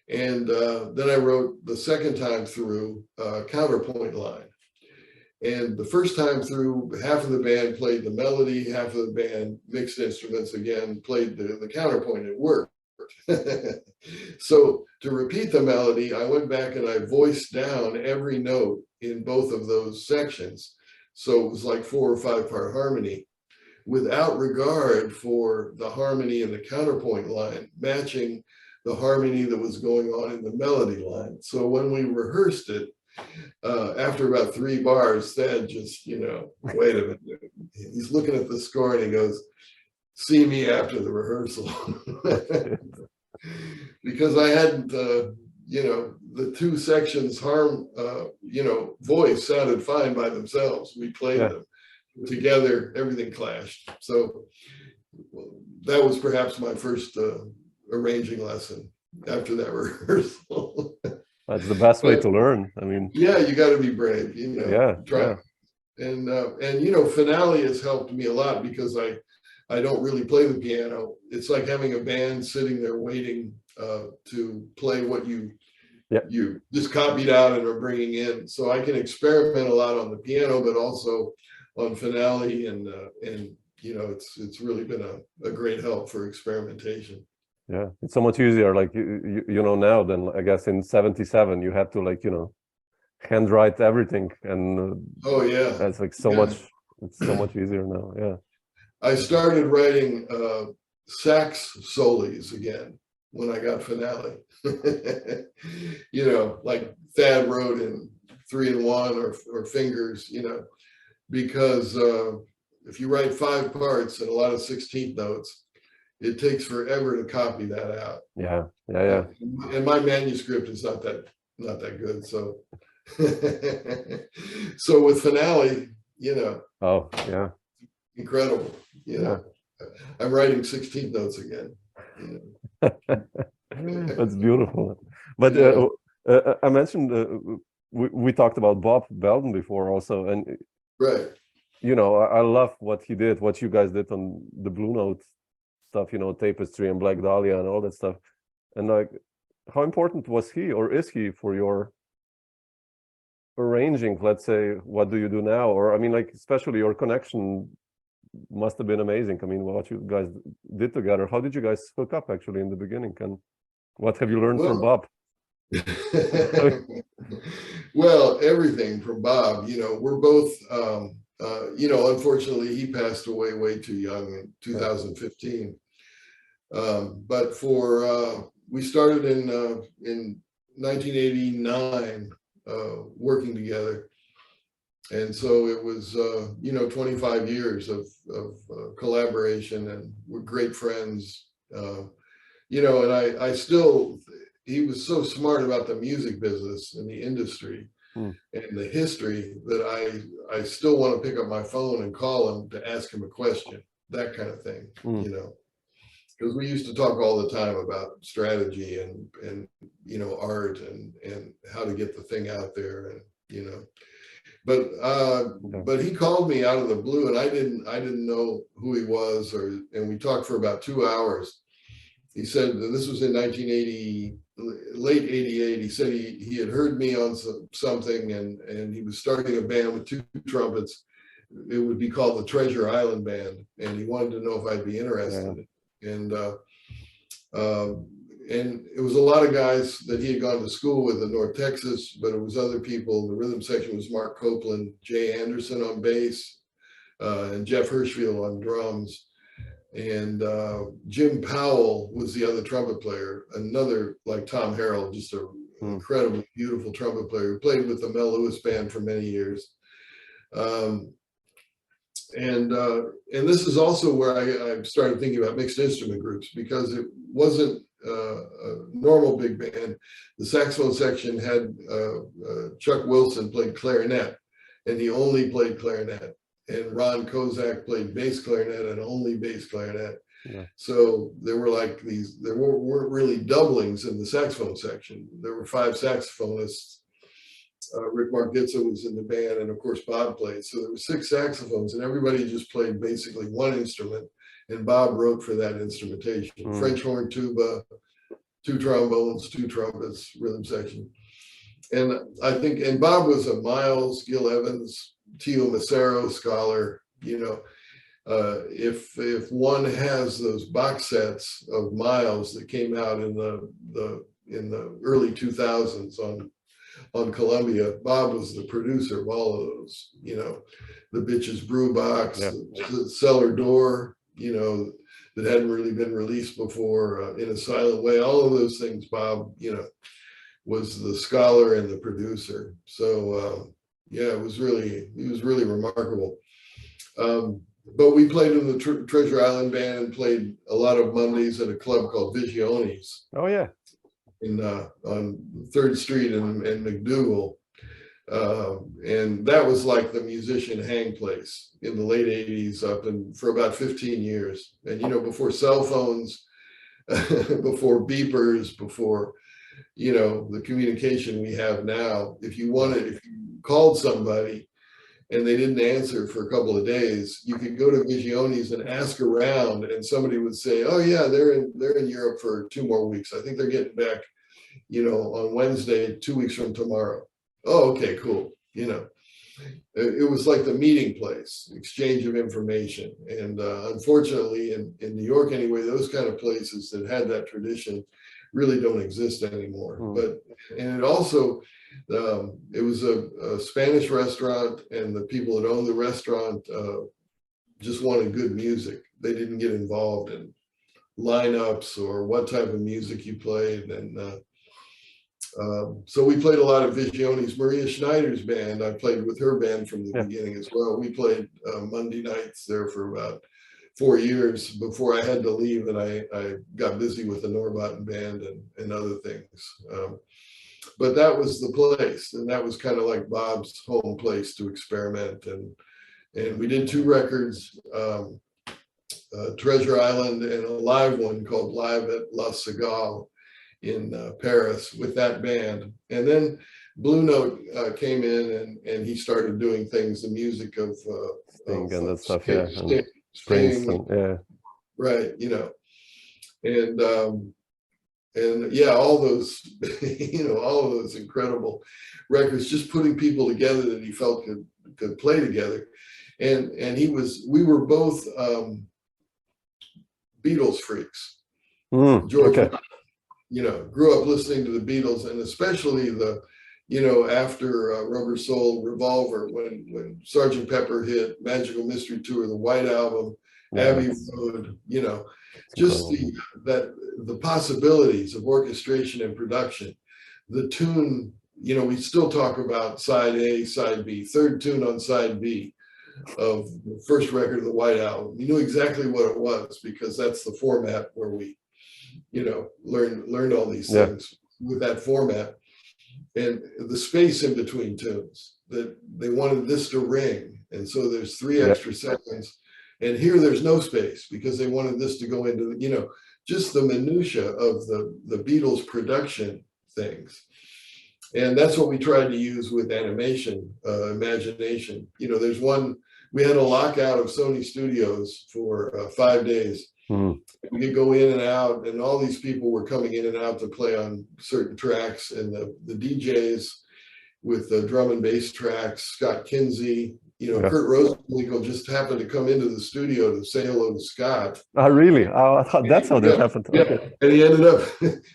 And then I wrote the second time through a counterpoint line. And the first time through, half of the band played the melody, half of the band mixed instruments again, played the counterpoint. It worked. So to repeat the melody, I went back and I voiced down every note in both of those sections. So it was like 4 or 5 part harmony without regard for the harmony in the counterpoint line, matching the harmony that was going on in the melody line. So when we rehearsed it, after about 3 bars, Thad just, you know, wait a minute. He's looking at the score and he goes, see me after the rehearsal. Because I hadn't, you know, the 2 sections you know, voice sounded fine by themselves. We played them together, everything clashed. So that was perhaps my first arranging lesson after that rehearsal. That's the best way to learn. I mean, yeah, you got to be brave, you know. Yeah. And you know, Finale has helped me a lot because I don't really play the piano. It's like having a band sitting there waiting to play what you just copied out and are bringing in. So I can experiment a lot on the piano, but also on Finale, and you know, it's really been a great help for experimentation. Yeah, it's so much easier. Like you know, now than I guess in '77 you had to, like, you know, handwrite everything, and oh yeah, that's like so much. It's so much easier now. Yeah. I started writing sax solis again when I got Finale. You know, like Thad wrote in 3-in-1 or fingers, you know, because if you write 5 parts and a lot of 16th notes, it takes forever to copy that out. Yeah. And my manuscript is not that good. So, so with Finale, Oh, yeah. Incredible. I'm writing 16th notes again. That's beautiful. But I mentioned we talked about Bob Belden before also, and right. I love what he did, what you guys did on the Blue Note stuff, Tapestry and Black Dahlia and all that stuff. And like, how important was he or is he for your arranging, let's say, what do you do now? Or I mean, like, especially your connection must have been amazing. I mean, what you guys did together. How did you guys hook up actually in the beginning? And what have you learned from Bob? Well, everything from Bob. We're both unfortunately he passed away way too young in 2015. But we started in 1989 working together. And so it was 25 years of collaboration, and we're great friends. And I still, he was so smart about the music business and the industry and the history that I still want to pick up my phone and call him to ask him a question, that kind of thing, because we used to talk all the time about strategy and art and how to get the thing out there, and but he called me out of the blue, and I didn't know who he was, and we talked for about 2 hours. He said, and this was in 1980, late 88. He said he had heard me on something, and he was starting a band with 2 trumpets. It would be called the Treasure Island Band, and he wanted to know if I'd be interested. Yeah. And it was a lot of guys that he had gone to school with in North Texas, but it was other people. The rhythm section was Marc Copland, Jay Anderson on bass, and Jeff Hirschfield on drums. And Jim Powell was the other trumpet player, another like Tom Harrell, just an incredibly beautiful trumpet player who played with the Mel Lewis Band for many years. And this is also where I started thinking about mixed instrument groups, because it wasn't a normal big band. The saxophone section had Chuck Wilson played clarinet, and he only played clarinet. And Ron Kozak played bass clarinet and only bass clarinet. Yeah. So there were like there weren't really doublings in the saxophone section. There were 5 saxophonists. Rick Margitza was in the band, and of course Bob played. So there were 6 saxophones, and everybody just played basically one instrument. And Bob wrote for that instrumentation: French horn, tuba, 2 trombones, 2 trumpets, rhythm section. And I think, and Bob was a Miles, Gil Evans, Tio Macero scholar. If one has those box sets of Miles that came out in the early 2000s on Columbia, Bob was the producer of all of those. The Bitches Brew Box, the Cellar Door, that hadn't really been released before, In a Silent Way. All of those things, Bob, was the scholar and the producer. So he was really remarkable. But we played in the Treasure Island Band and played a lot of Mondays at a club called Visionis. Oh yeah. On 3rd Street and McDougal. And that was like the musician hang place in the late 80s for about 15 years. And, before cell phones, before beepers, before, the communication we have now, if you called somebody and they didn't answer for a couple of days, you could go to Visionis and ask around, and somebody would say, oh yeah, they're in Europe for 2 more weeks. I think they're getting back, on Wednesday, 2 weeks from tomorrow. Oh, okay, cool. It was like the meeting place, exchange of information. And unfortunately, in New York anyway, those kind of places that had that tradition really don't exist anymore. And it also, it was a Spanish restaurant, and the people that owned the restaurant just wanted good music. They didn't get involved in lineups or what type of music you played. And so we played a lot of Visionis. Maria Schneider's band, I played with her band from the beginning as well. We played Monday nights there for about 4 years before I had to leave, and I got busy with the Norbotten band and other things. But that was the place, and that was kind of like Bob's home place to experiment. And And we did 2 records, Treasure Island and a live one called Live at La Cigale in Paris with that band. And then Blue Note came in and he started doing things, the music of Sting and that stuff, Sting, yeah. Sting, yeah. right, you know, and yeah, all those, you know, all of those incredible records, just putting people together that he felt could play together. And we were both Beatles freaks. George, Okay. you know, grew up listening to the Beatles, and especially the, you know, after Rubber Soul, Revolver, when Sgt. Pepper hit, Magical Mystery Tour, the White Album, Abbey Road, you know, just the possibilities of orchestration and production, the tune, you know, we still talk about side A, side B, third tune on side B of the first record of the White Album. We knew exactly what it was because that's the format where we, you know, learned all these things with that format. And the space in between tunes, that they wanted this to ring. And so there's 3 extra seconds. And here there's no space because they wanted this to go into, you know, just the minutia of the Beatles production things. And that's what we tried to use with animation, imagination. You know, there's one, we had a lockout of Sony Studios for 5 days. We could go in and out, and all these people were coming in and out to play on certain tracks, and the DJs with the drum and bass tracks, Scott Kinsey, you know, Kurt Rosenwinkel just happened to come into the studio to say hello to Scott. Oh, really? Oh, I thought that's how that happened. Yeah, okay. and he ended up,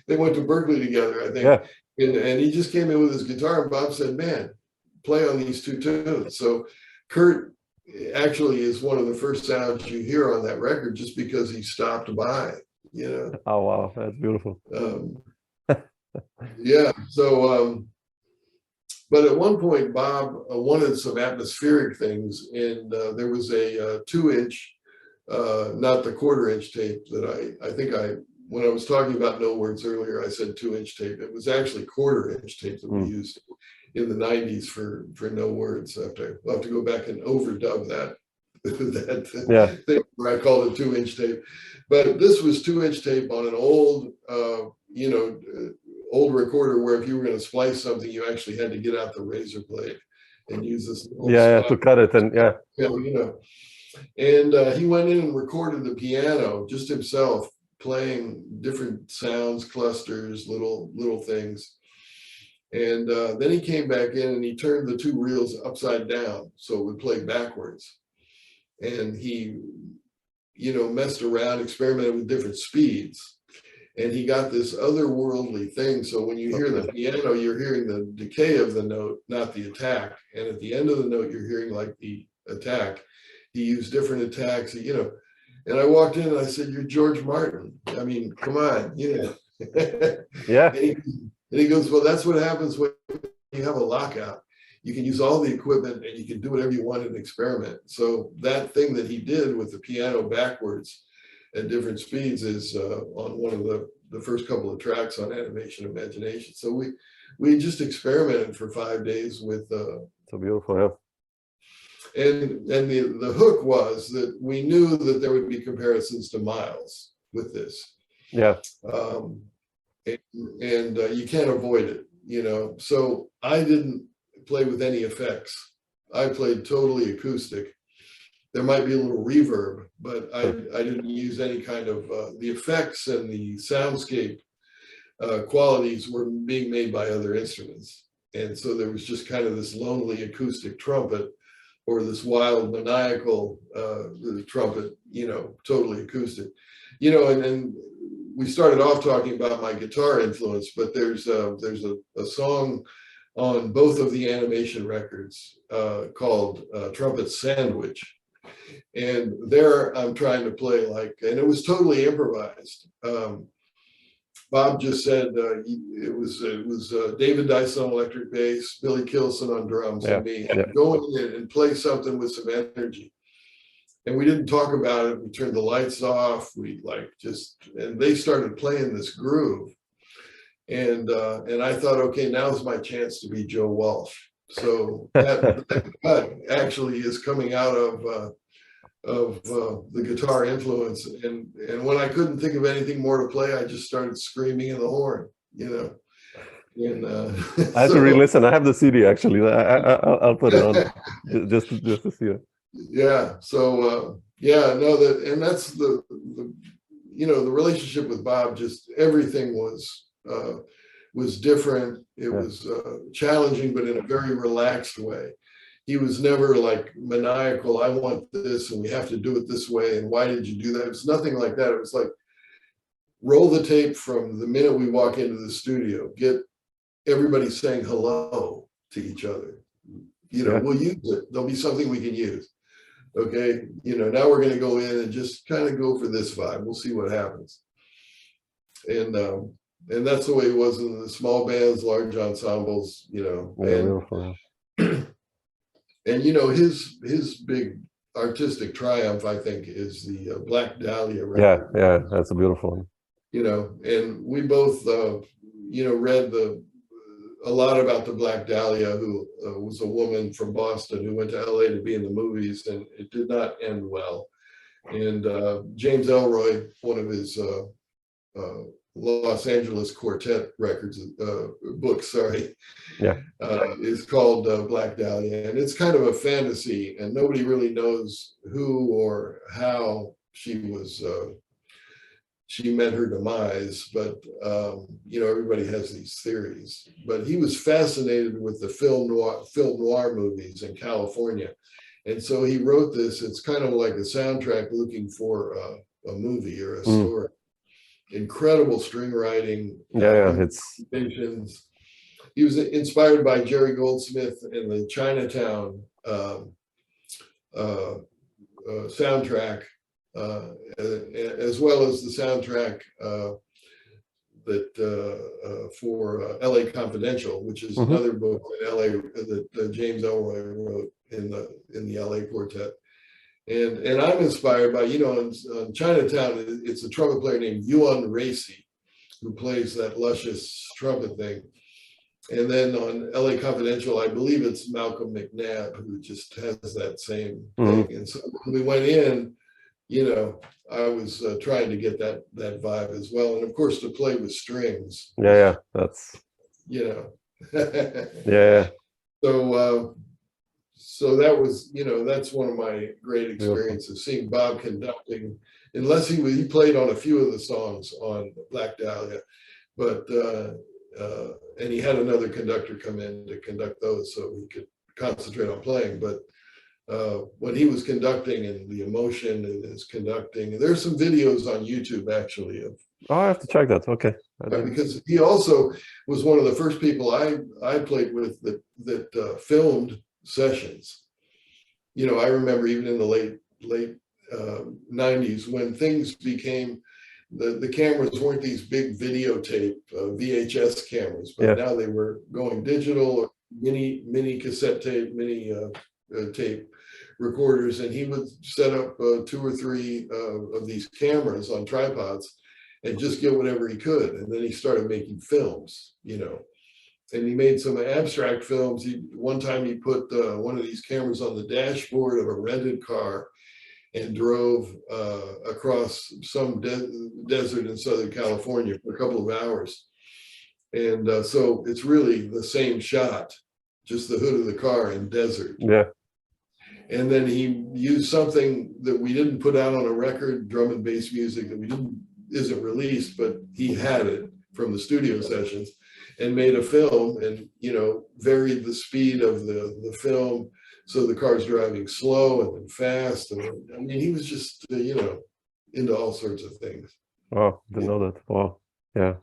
they went to Berkeley together, I think. And he just came in with his guitar, and Bob said, man, play on these 2 tunes. So Kurt actually is one of the first sounds you hear on that record just because he stopped by, you know. Oh, wow, that's beautiful. Yeah, so, but at one point, Bob wanted some atmospheric things, and there was a 2-inch, not the 1/4-inch tape that I think when I was talking about No Words earlier, I said 2-inch tape. It was actually 1/4-inch tape that we used in the 90s for No Words. I'll have to go back and overdub that thing where I called it 2-inch tape. But this was 2-inch tape on an old, you know, old recorder where if you were going to splice something, you actually had to get out the razor blade and use this. To cut it, and you know. And he went in and recorded the piano just himself, playing different sounds, clusters, little things. And then he came back in and he turned the 2 reels upside down so it would play backwards. And he, you know, messed around, experimented with different speeds. And he got this otherworldly thing. So when you hear the piano, you're hearing the decay of the note, not the attack. And at the end of the note, you're hearing like the attack. He used different attacks, you know. And I walked in and I said, "You're George Martin. I mean, come on, you know." And he goes, "Well, that's what happens when you have a lockout. You can use all the equipment and you can do whatever you want and experiment." So that thing that he did with the piano backwards at different speeds is on one of the first couple of tracks on Animation Imagination. So we just experimented for 5 days with so beautiful, yeah. And the hook was that we knew that there would be comparisons to Miles with this. Yeah. And you can't avoid it, you know. So I didn't play with any effects. I played totally acoustic. There might be a little reverb, but I didn't use any kind of the effects, and the soundscape qualities were being made by other instruments. And so there was just kind of this lonely acoustic trumpet, or this wild maniacal trumpet, you know, totally acoustic, you know. And we started off talking about my guitar influence, but there's a song on both of the Animation records called Trumpet Sandwich. And there I'm trying to play like, and it was totally improvised. Bob just said it was David Dyson on electric bass, Billy Kilson on drums, and me. And go in and play something with some energy. And we didn't talk about it. We turned the lights off. We and they started playing this groove. And I thought, okay, now's my chance to be Joe Walsh. So that cut actually is coming out of the guitar influence. And when I couldn't think of anything more to play, I just started screaming in the horn, you know. And I have to re-listen. I have the CD actually. I'll put it on just to see it. Yeah. So yeah, no, and that's the you know, the relationship with Bob, just everything was different. It was challenging, but in a very relaxed way. He was never like maniacal. I want this, and we have to do it this way. And why did you do that? It was nothing like that. It was like, roll the tape from the minute we walk into the studio. Get everybody saying hello to each other. You know, we'll use it. There'll be something we can use. Okay, you know, now we're going to go in and just kind of go for this vibe. We'll see what happens. And that's the way it was in the small bands, large ensembles. You know, and you know, his big artistic triumph, I think, is the Black Dahlia record. Yeah, that's a beautiful one. You know, and we both, you know, read a lot about the Black Dahlia, who was a woman from Boston who went to LA to be in the movies, and it did not end well. And James Ellroy, one of his Los Angeles Quartet records, books, sorry, is called Black Dahlia. And it's kind of a fantasy, and nobody really knows who or how she was, she met her demise, but you know, everybody has these theories. But he was fascinated with the film noir movies in California, and so he wrote this. It's kind of like a soundtrack looking for a movie or a story. Incredible string writing. It's. He was inspired by Jerry Goldsmith and the Chinatown soundtrack. As well as the soundtrack that for LA Confidential, which is another book in LA that James Ellroy wrote in the LA Quartet. And I'm inspired by, you know, in Chinatown, it's a trumpet player named Yuan Racy who plays that luscious trumpet thing. And then on LA Confidential, I believe it's Malcolm McNabb who just has that same thing. And so when we went in, you know, I was trying to get that vibe as well, and of course to play with strings. That's, you know. So that was, you know, that's one of my great experiences, seeing Bob conducting. Unless he played on a few of the songs on Black Dahlia, but and he had another conductor come in to conduct those so he could concentrate on playing. But when he was conducting and the emotion in his conducting, there's some videos on YouTube actually of. Oh, I have to check that. Okay. Because he also was one of the first people I played with that filmed sessions. You know, I remember even in the late 90s when things became, the cameras weren't these big videotape VHS cameras, but now they were going digital, mini cassette tape, mini tape recorders, and he would set up 2 or 3 of these cameras on tripods and just get whatever he could. And then he started making films, you know, and he made some abstract films. One time he put one of these cameras on the dashboard of a rented car and drove across some desert in Southern California for a couple of hours. And so it's really the same shot, just the hood of the car in desert. And then he used something that we didn't put out on a record, drum and bass music that isn't released, but he had it from the studio sessions and made a film, and, you know, varied the speed of the film. So the car's driving slow and then fast. And I mean, he was just, you know, into all sorts of things. Oh, didn't know that. Wow. Yeah.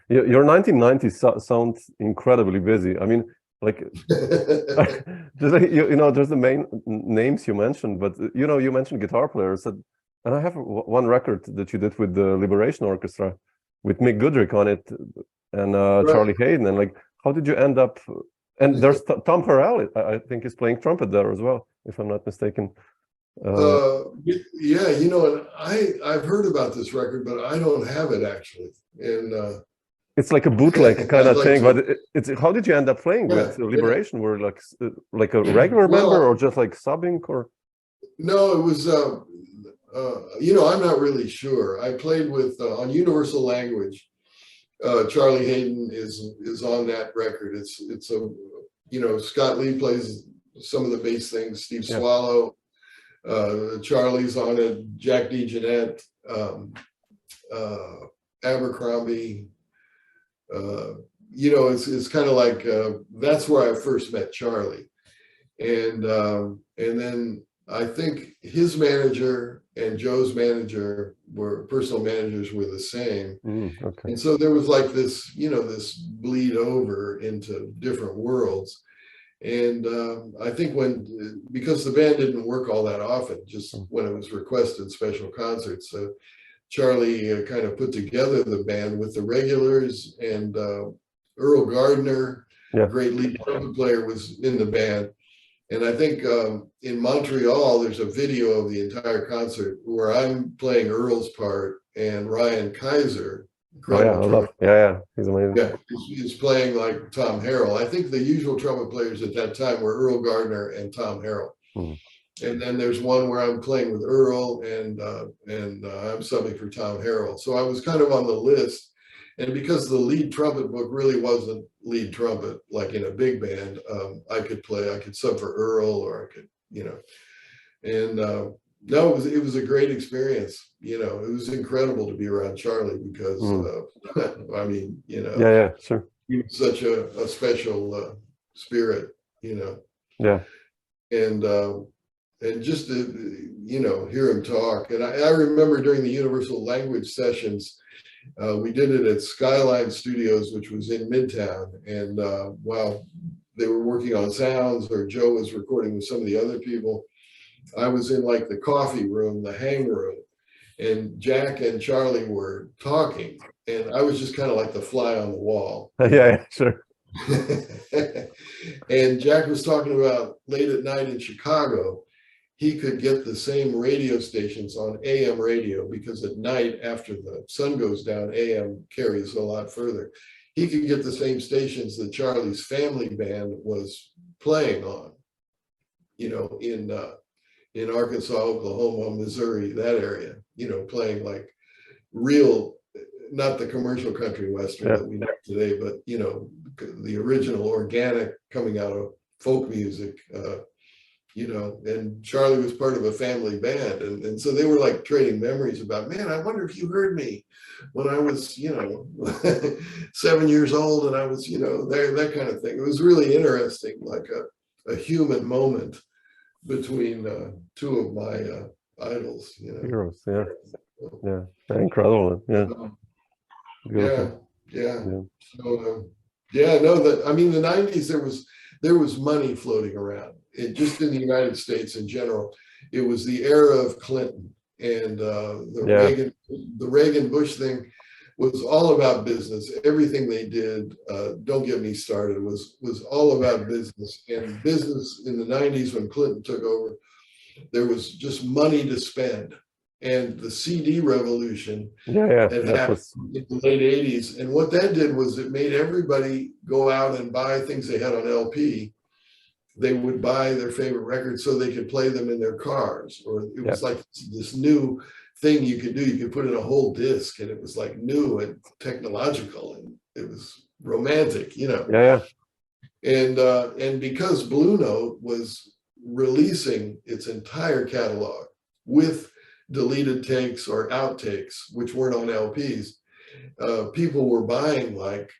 Your 1990s sound incredibly busy. I mean, like, just like, you know, there's the main names you mentioned, but, you know, you mentioned guitar players. And I have one record that you did with the Liberation Orchestra with Mick Goodrick on it and Charlie Haden. And like, how did you end up? And there's Tom Harrell, I think, is playing trumpet there as well, if I'm not mistaken. Yeah, you know, and I've heard about this record, but I don't have it actually. And It's like a bootleg kind of like thing, to- but it's how did you end up playing Yeah, with Liberation? Were like a regular Well, member or just like subbing or? No, it was, I'm not really sure. I played with, on Universal Language, Charlie Haden is on that record. It's Scott Lee plays some of the bass things, Steve Yeah. Swallow, Charlie's on it, Jack DeJohnette, Abercrombie. It's kind of like, that's where I first met Charlie. And then I think his manager and Joe's manager personal managers were the same. Okay. And so there was like this, this bleed over into different worlds. And I think because the band didn't work all that often, just when it was requested special concerts, Charlie kind of put together the band with the regulars, and Earl Gardner, Yeah. great lead trumpet player, was in the band. And I think in Montreal, there's a video of the entire concert where I'm playing Earl's part and Ryan Kaiser. Oh yeah, I love. Yeah, he's amazing. Yeah, he's playing like Tom Harrell. I think the usual trumpet players at that time were Earl Gardner and Tom Harrell. And then there's one where I'm playing with Earl and I'm subbing for Tom Harrell. So I was kind of on the list. And because the lead trumpet book really wasn't lead trumpet, like in a big band, I could sub for Earl, or I could, and no, it was a great experience. It was incredible to be around Charlie because, I mean, Yeah, sure. he was such a special spirit, Yeah. And just to, hear him talk. And I remember during the Universal Language sessions, we did it at Skyline Studios, which was in Midtown. And while they were working on sounds, or Joe was recording with some of the other people, I was in like the coffee room, the hang room, and Jack and Charlie were talking. And I was just kind of like the fly on the wall. Yeah, sure. And Jack was talking about late at night in Chicago, he could get the same radio stations on AM radio, because at night after the sun goes down, AM carries a lot further. He could get the same stations that Charlie's family band was playing on, in Arkansas, Oklahoma, Missouri, that area, playing like real, not the commercial country western that we know today, but the original organic coming out of folk music. And Charlie was part of a family band. And so they were like trading memories about, man, I wonder if you heard me when I was, 7 years old and I was, there, that kind of thing. It was really interesting, like a human moment between two of my idols, Heroes, yeah. Incredible. Yeah. Beautiful. Yeah. So, the 90s, there was money floating around. Just in the United States in general, it was the era of Clinton, and the Reagan Bush thing was all about business. Everything they did, don't get me started, was all about business. And business in the 90s, when Clinton took over, there was just money to spend. And the CD revolution had happened in the late 80s. And what that did was it made everybody go out and buy things they had on LP. They would buy their favorite records so they could play them in their cars, or it was like this new thing you could do. You could put in a whole disc, and it was like new and technological, and it was romantic, And because Blue Note was releasing its entire catalog with deleted takes or outtakes, which weren't on LPs, people were buying like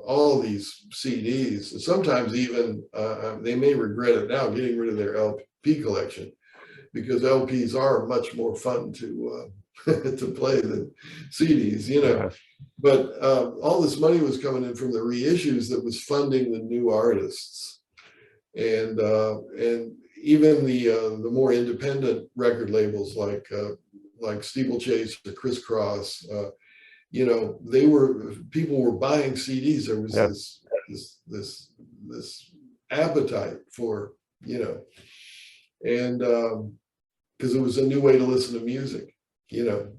all these CDs. Sometimes even they may regret it now, getting rid of their LP collection, because LPs are much more fun to to play than CDs, But all this money was coming in from the reissues that was funding the new artists, and even the more independent record labels like Steeplechase or Crisscross. People were buying CDs. There was this appetite for, and because it was a new way to listen to music,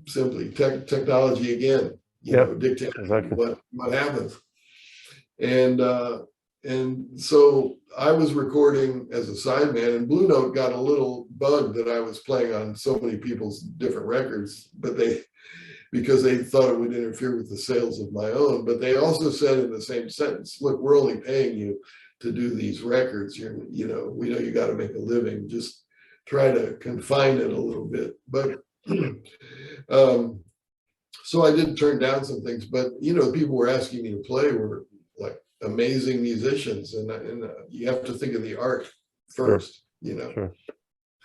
simply technology again, dictating exactly. what happens. And so I was recording as a sideman, and Blue Note got a little bug that I was playing on so many people's different records, but because they thought it would interfere with the sales of my own. But they also said in the same sentence, look, we're only paying you to do these records. We know you got to make a living. Just try to confine it a little bit. But so I did turn down some things, but the people were asking me to play were like amazing musicians, and you have to think of the art first, Sure.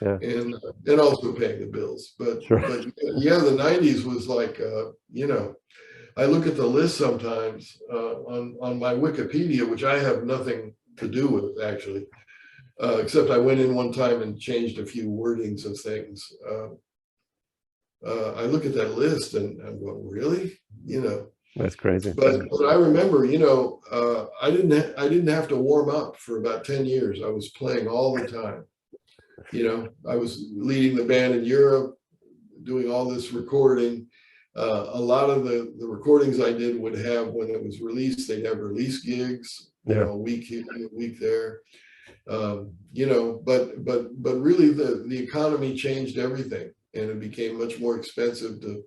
Yeah. And also paying the bills. But sure. But yeah, the 90s was like I look at the list sometimes on my Wikipedia, which I have nothing to do with actually, except I went in one time and changed a few wordings of things. I look at that list and I'm going, really? That's crazy. But I remember, I didn't have to warm up for about 10 years. I was playing all the time. I was leading the band in Europe, doing all this recording. A lot of the recordings I did would have, when it was released, they'd have release gigs, a week here, a week there. But really the economy changed everything, and it became much more expensive to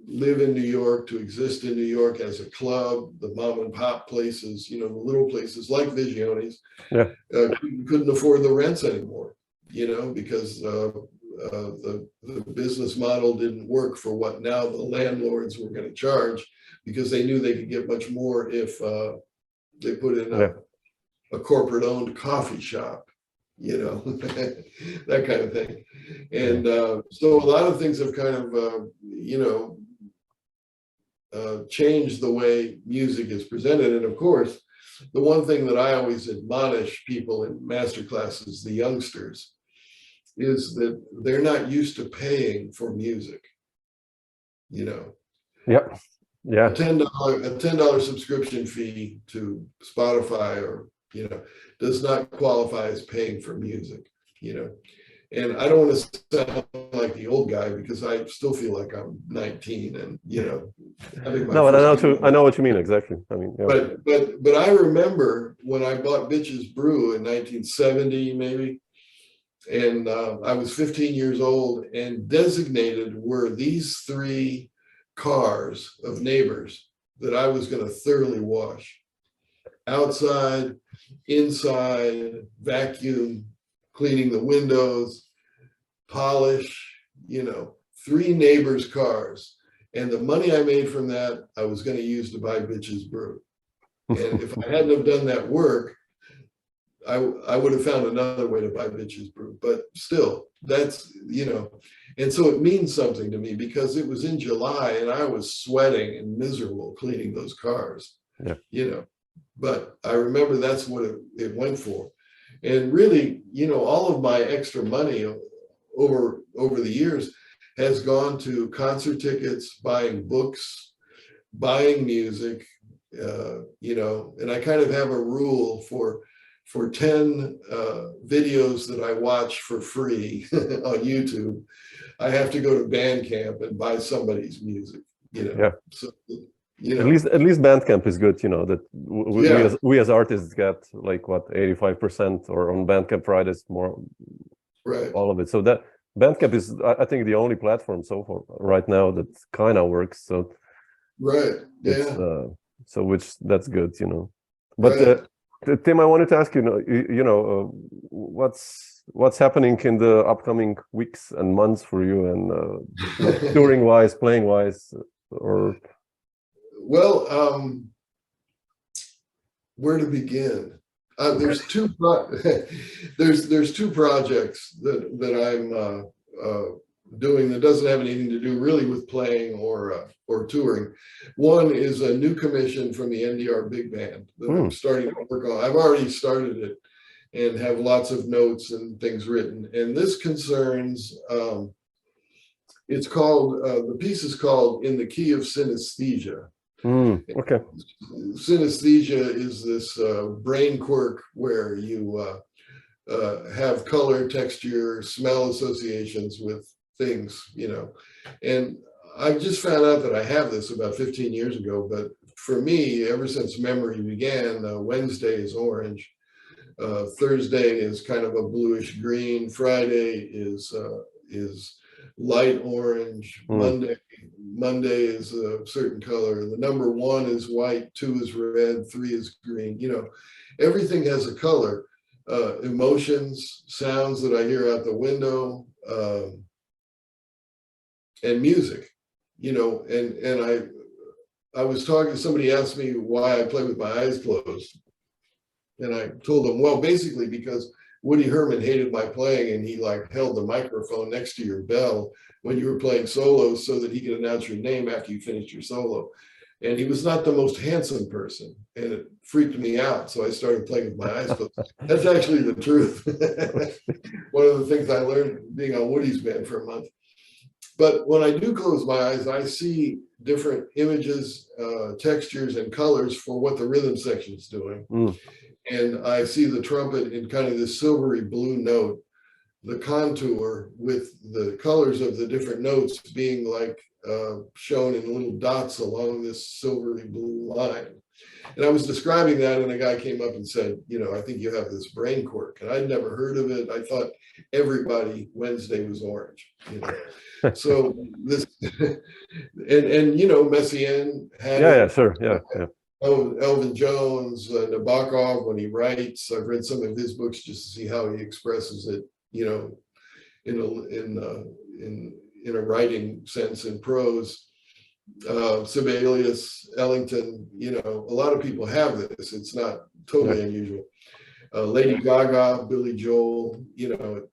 live in New York, to exist in New York as a club. The mom and pop places, the little places like Visiones, couldn't afford the rents anymore, because the business model didn't work for what now the landlords were going to charge, because they knew they could get much more if they put in a corporate-owned coffee shop, that kind of thing. And so a lot of things have kind of, changed the way music is presented. And of course, the one thing that I always admonish people in master classes, the youngsters, is that they're not used to paying for music. Yep. A Yeah. $10 subscription fee to Spotify or does not qualify as paying for music, and I don't want to sound like the old guy, because I still feel like I'm 19 and No, but I know what you mean exactly. I mean, but I remember when I bought Bitch's Brew in 1970 maybe, and I was 15 years old, and designated were these 3 cars of neighbors that I was going to thoroughly wash. Outside, inside, vacuum, cleaning the windows, polish, 3 neighbors' cars. And the money I made from that, I was going to use to buy Bitch's Brew. And if I hadn't have done that work, I would have found another way to buy Bitch's Brew. But still, that's, and so it means something to me, because it was in July and I was sweating and miserable cleaning those cars, But I remember that's what it went for. And really, all of my extra money over the years has gone to concert tickets, buying books, buying music, and I kind of have a rule for 10 videos that I watch for free on YouTube, I have to go to Bandcamp and buy somebody's music, So, at least Bandcamp is good, that we as artists get like what 85%, or on Bandcamp Fridays more, right? All of it. So that Bandcamp is, I think, the only platform so far right now that kind of works. So right, so that's good, But right. Tim, I wanted to ask you, what's happening in the upcoming weeks and months for you, and touring wise, playing wise, or. Well, where to begin? There's 2 there's 2 projects that I'm doing that doesn't have anything to do really with playing or touring. One is a new commission from the NDR Big Band that I'm starting to work on. I've already started it and have lots of notes and things written. And this concerns, it's called, the piece is called In the Key of Synesthesia. Okay. Synesthesia is this brain quirk where you have color, texture, smell associations with things, and I just found out that I have this about 15 years ago, but for me, ever since memory began, Wednesday is orange. Thursday is kind of a bluish green. Friday is light orange. Monday is a certain color. The number 1 is white, 2 is red, 3 is green. You know, everything has a color. Emotions, sounds that I hear out the window, and music. You know, and I was talking, somebody asked me why I play with my eyes closed. And I told them, well, basically because Woody Herman hated my playing, and he like held the microphone next to your bell when you were playing solos so that he could announce your name after you finished your solo. And he was not the most handsome person, and it freaked me out. So I started playing with my eyes closed. That's actually the truth. One of the things I learned being on Woody's band for a month. But when I do close my eyes, I see different images, textures, and colors for what the rhythm section is doing. And I see the trumpet in kind of this silvery blue note, the contour with the colors of the different notes being like shown in little dots along this silvery blue line. And I was describing that, and a guy came up and said, you know, I think you have this brain quirk. And I'd never heard of it. I thought everybody Wednesday was orange, you know. So this, and you know, Messiaen had Elvin Jones, Nabokov, when he writes, I've read some of his books just to see how he expresses it, you know, in a writing sense in prose. Sibelius, Ellington, you know, a lot of people have this. It's not totally unusual. Lady Gaga, Billy Joel, you know,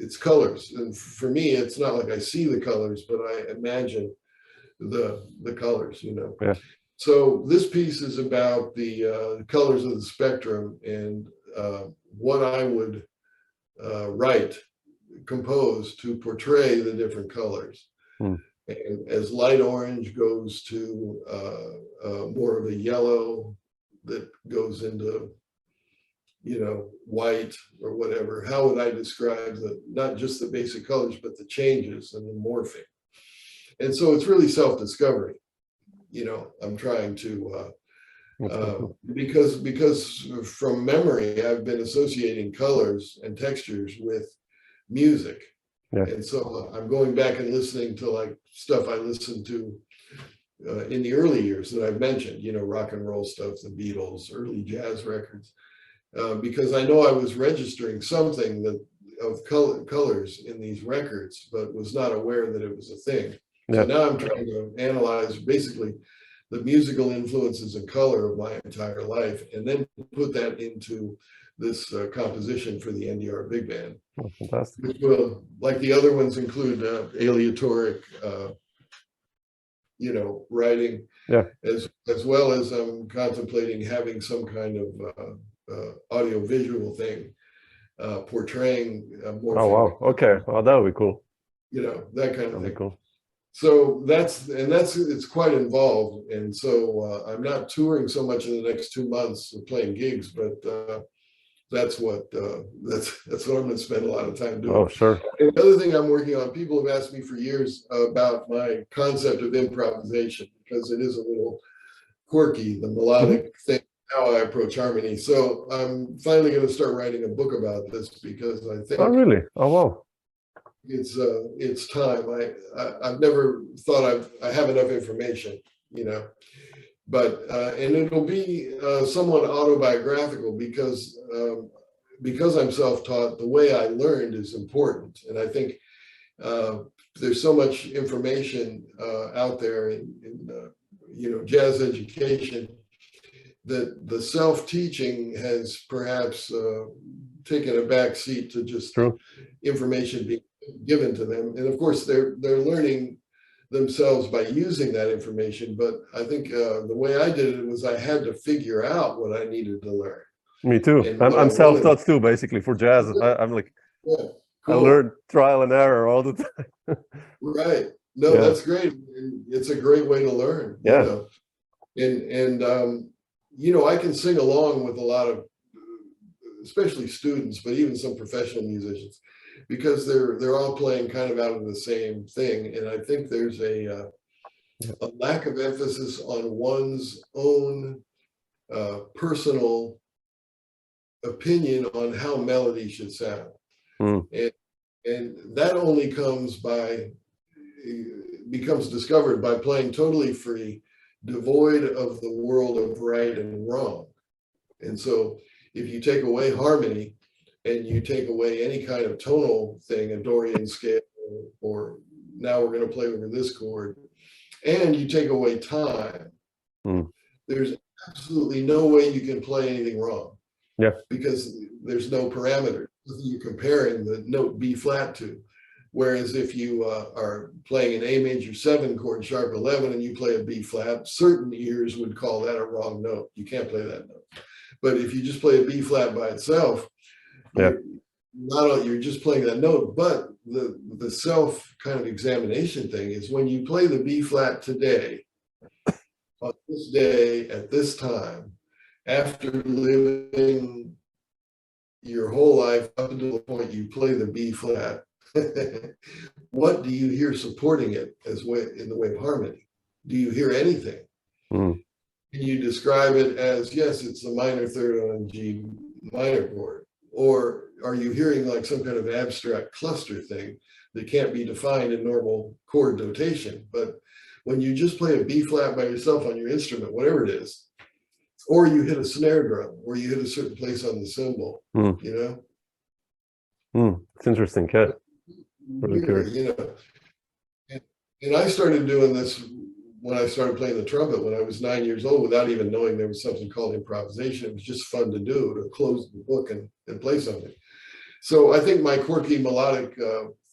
it's colors. And for me, it's not like I see the colors, but I imagine the colors, you know. Yeah. So this piece is about the colors of the spectrum, and what I would compose to portray the different colors. And as light orange goes to more of a yellow that goes into, you know, white or whatever, how would I describe not just the basic colors, but the changes and the morphing? And so it's really self-discovery. You know, I'm trying to, because from memory, I've been associating colors and textures with music. Yeah. And so I'm going back and listening to like stuff I listened to in the early years that I've mentioned, you know, rock and roll stuff, the Beatles, early jazz records, because I know I was registering something of colors in these records, but was not aware that it was a thing. Yeah. So now I'm trying to analyze basically the musical influences and color of my entire life, and then put that into this composition for the NDR Big Band. Oh, fantastic. Which will, like the other ones, include aleatoric, you know, writing, as well as I'm contemplating having some kind of audio-visual thing, portraying more. Oh wow! Okay, well that would be cool. You know, that kind of thing. Cool. So it's quite involved, and so I'm not touring so much in the next 2 months of playing gigs, but that's what I'm going to spend a lot of time doing. Oh, sure. And the other thing I'm working on, people have asked me for years about my concept of improvisation, because it is a little quirky, the melodic thing, how I approach harmony. So I'm finally going to start writing a book about this, because I think. Oh, really? Oh, wow. It's time. I've never thought I have enough information, you know. But and it'll be somewhat autobiographical, because I'm self-taught. The way I learned is important, and I think there's so much information out there in you know, jazz education, that the self-teaching has perhaps taken a back seat to just information being given to them. And of course, they're learning themselves by using that information. But I think the way I did it was I had to figure out what I needed to learn. Me too. I'm self-taught too, basically, for jazz. I'm like, cool. I learned trial and error all the time. Right. No, that's great. It's a great way to learn. Yeah. You know? And you know, I can sing along with a lot of, especially students, but even some professional musicians. because they're all playing kind of out of the same thing. And I think there's a lack of emphasis on one's own personal opinion on how melody should sound. And that only becomes discovered by playing totally free, devoid of the world of right and wrong. And so if you take away harmony and you take away any kind of tonal thing, a Dorian scale, or now we're going to play over this chord, and you take away time, there's absolutely no way you can play anything wrong. Yeah. Because there's no parameter you're comparing the note B flat to. Whereas if you are playing an A major 7 chord sharp 11 and you play a B flat, certain ears would call that a wrong note. You can't play that note. But if you just play a B flat by itself, you're just playing that note. But the self kind of examination thing is when you play the B flat today, on this day, at this time, after living your whole life up until the point you play the B flat, what do you hear supporting it in the way of harmony? Do you hear anything? Can you describe it as, yes, it's the minor third on a G minor chord? Or are you hearing like some kind of abstract cluster thing that can't be defined in normal chord notation? But when you just play a B flat by yourself on your instrument, whatever it is, or you hit a snare drum, or you hit a certain place on the cymbal, you know? It's interesting, Kat. Really curious. You know, and I started doing this when I started playing the trumpet when I was 9 years old, without even knowing there was something called improvisation. It was just fun to do, to close the book and play something. So I think my quirky melodic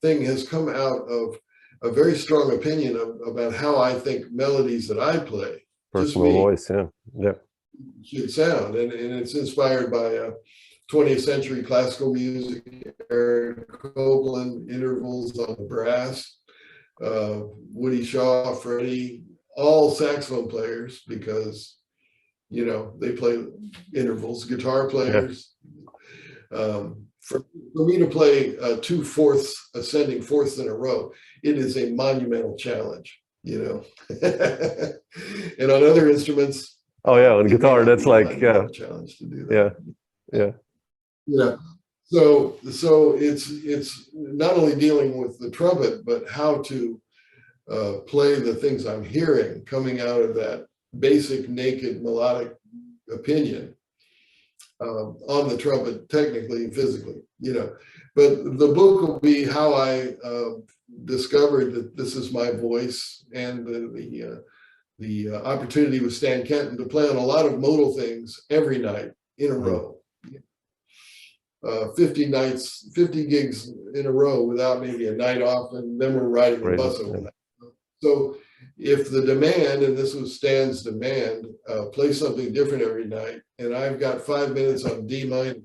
thing has come out of a very strong opinion about how I think melodies that I play, personal voice, should sound, and it's inspired by 20th century classical music, Eric Copland, intervals on the brass, Woody Shaw, Freddie, all saxophone players, because you know they play intervals, guitar players. For me to play 2/4 ascending fourths in a row, it is a monumental challenge, you know. And on other instruments, on guitar, that's like a challenge to do that. Yeah. So it's not only dealing with the trumpet, but how to play the things I'm hearing coming out of that basic naked melodic opinion on the trumpet, technically and physically, you know. But the book will be how I discovered that this is my voice, and the opportunity with Stan Kenton to play on a lot of modal things every night in a row. 50 nights, 50 gigs in a row without maybe a night off, and then we're riding the bus over that. So if the demand, and this was Stan's demand, play something different every night, and I've got 5 minutes on D minor,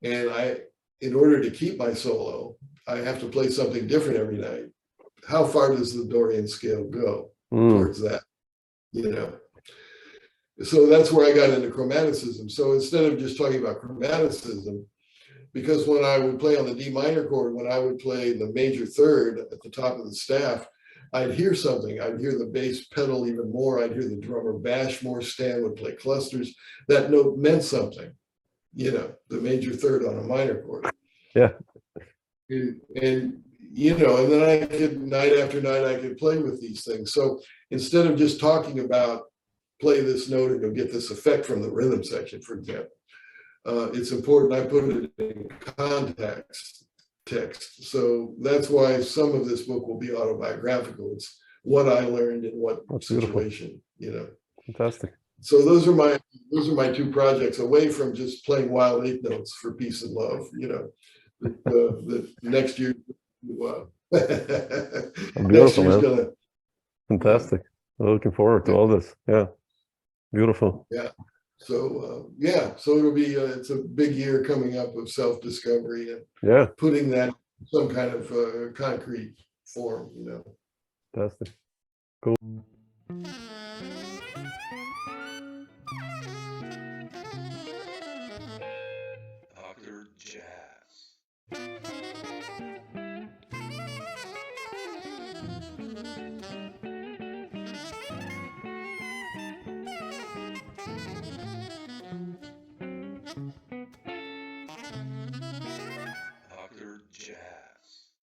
and in order to keep my solo, I have to play something different every night. How far does the Dorian scale go towards that, you know? So that's where I got into chromaticism. So instead of just talking about chromaticism, because when I would play on the D minor chord, when I would play the major third at the top of the staff, I'd hear something. I'd hear the bass pedal even more. I'd hear the drummer bash more. Stan would play clusters. That note meant something, you know, the major third on a minor chord. Yeah. And you know, and then I could, night after night, I could play with these things. So instead of just talking about play this note and you'll get this effect from the rhythm section, for example, it's important I put it in context text. So that's why some of this book will be autobiographical. It's what I learned in what situation, you know. Fantastic. So those are my two projects, away from just playing wild eighth notes for peace and love, you know. The next year, next year's gonna. Fantastic. Looking forward to all this. Yeah, beautiful. Yeah. So so it'll be it's a big year coming up of self-discovery and putting that in some kind of concrete form, you know. Fantastic. Cool.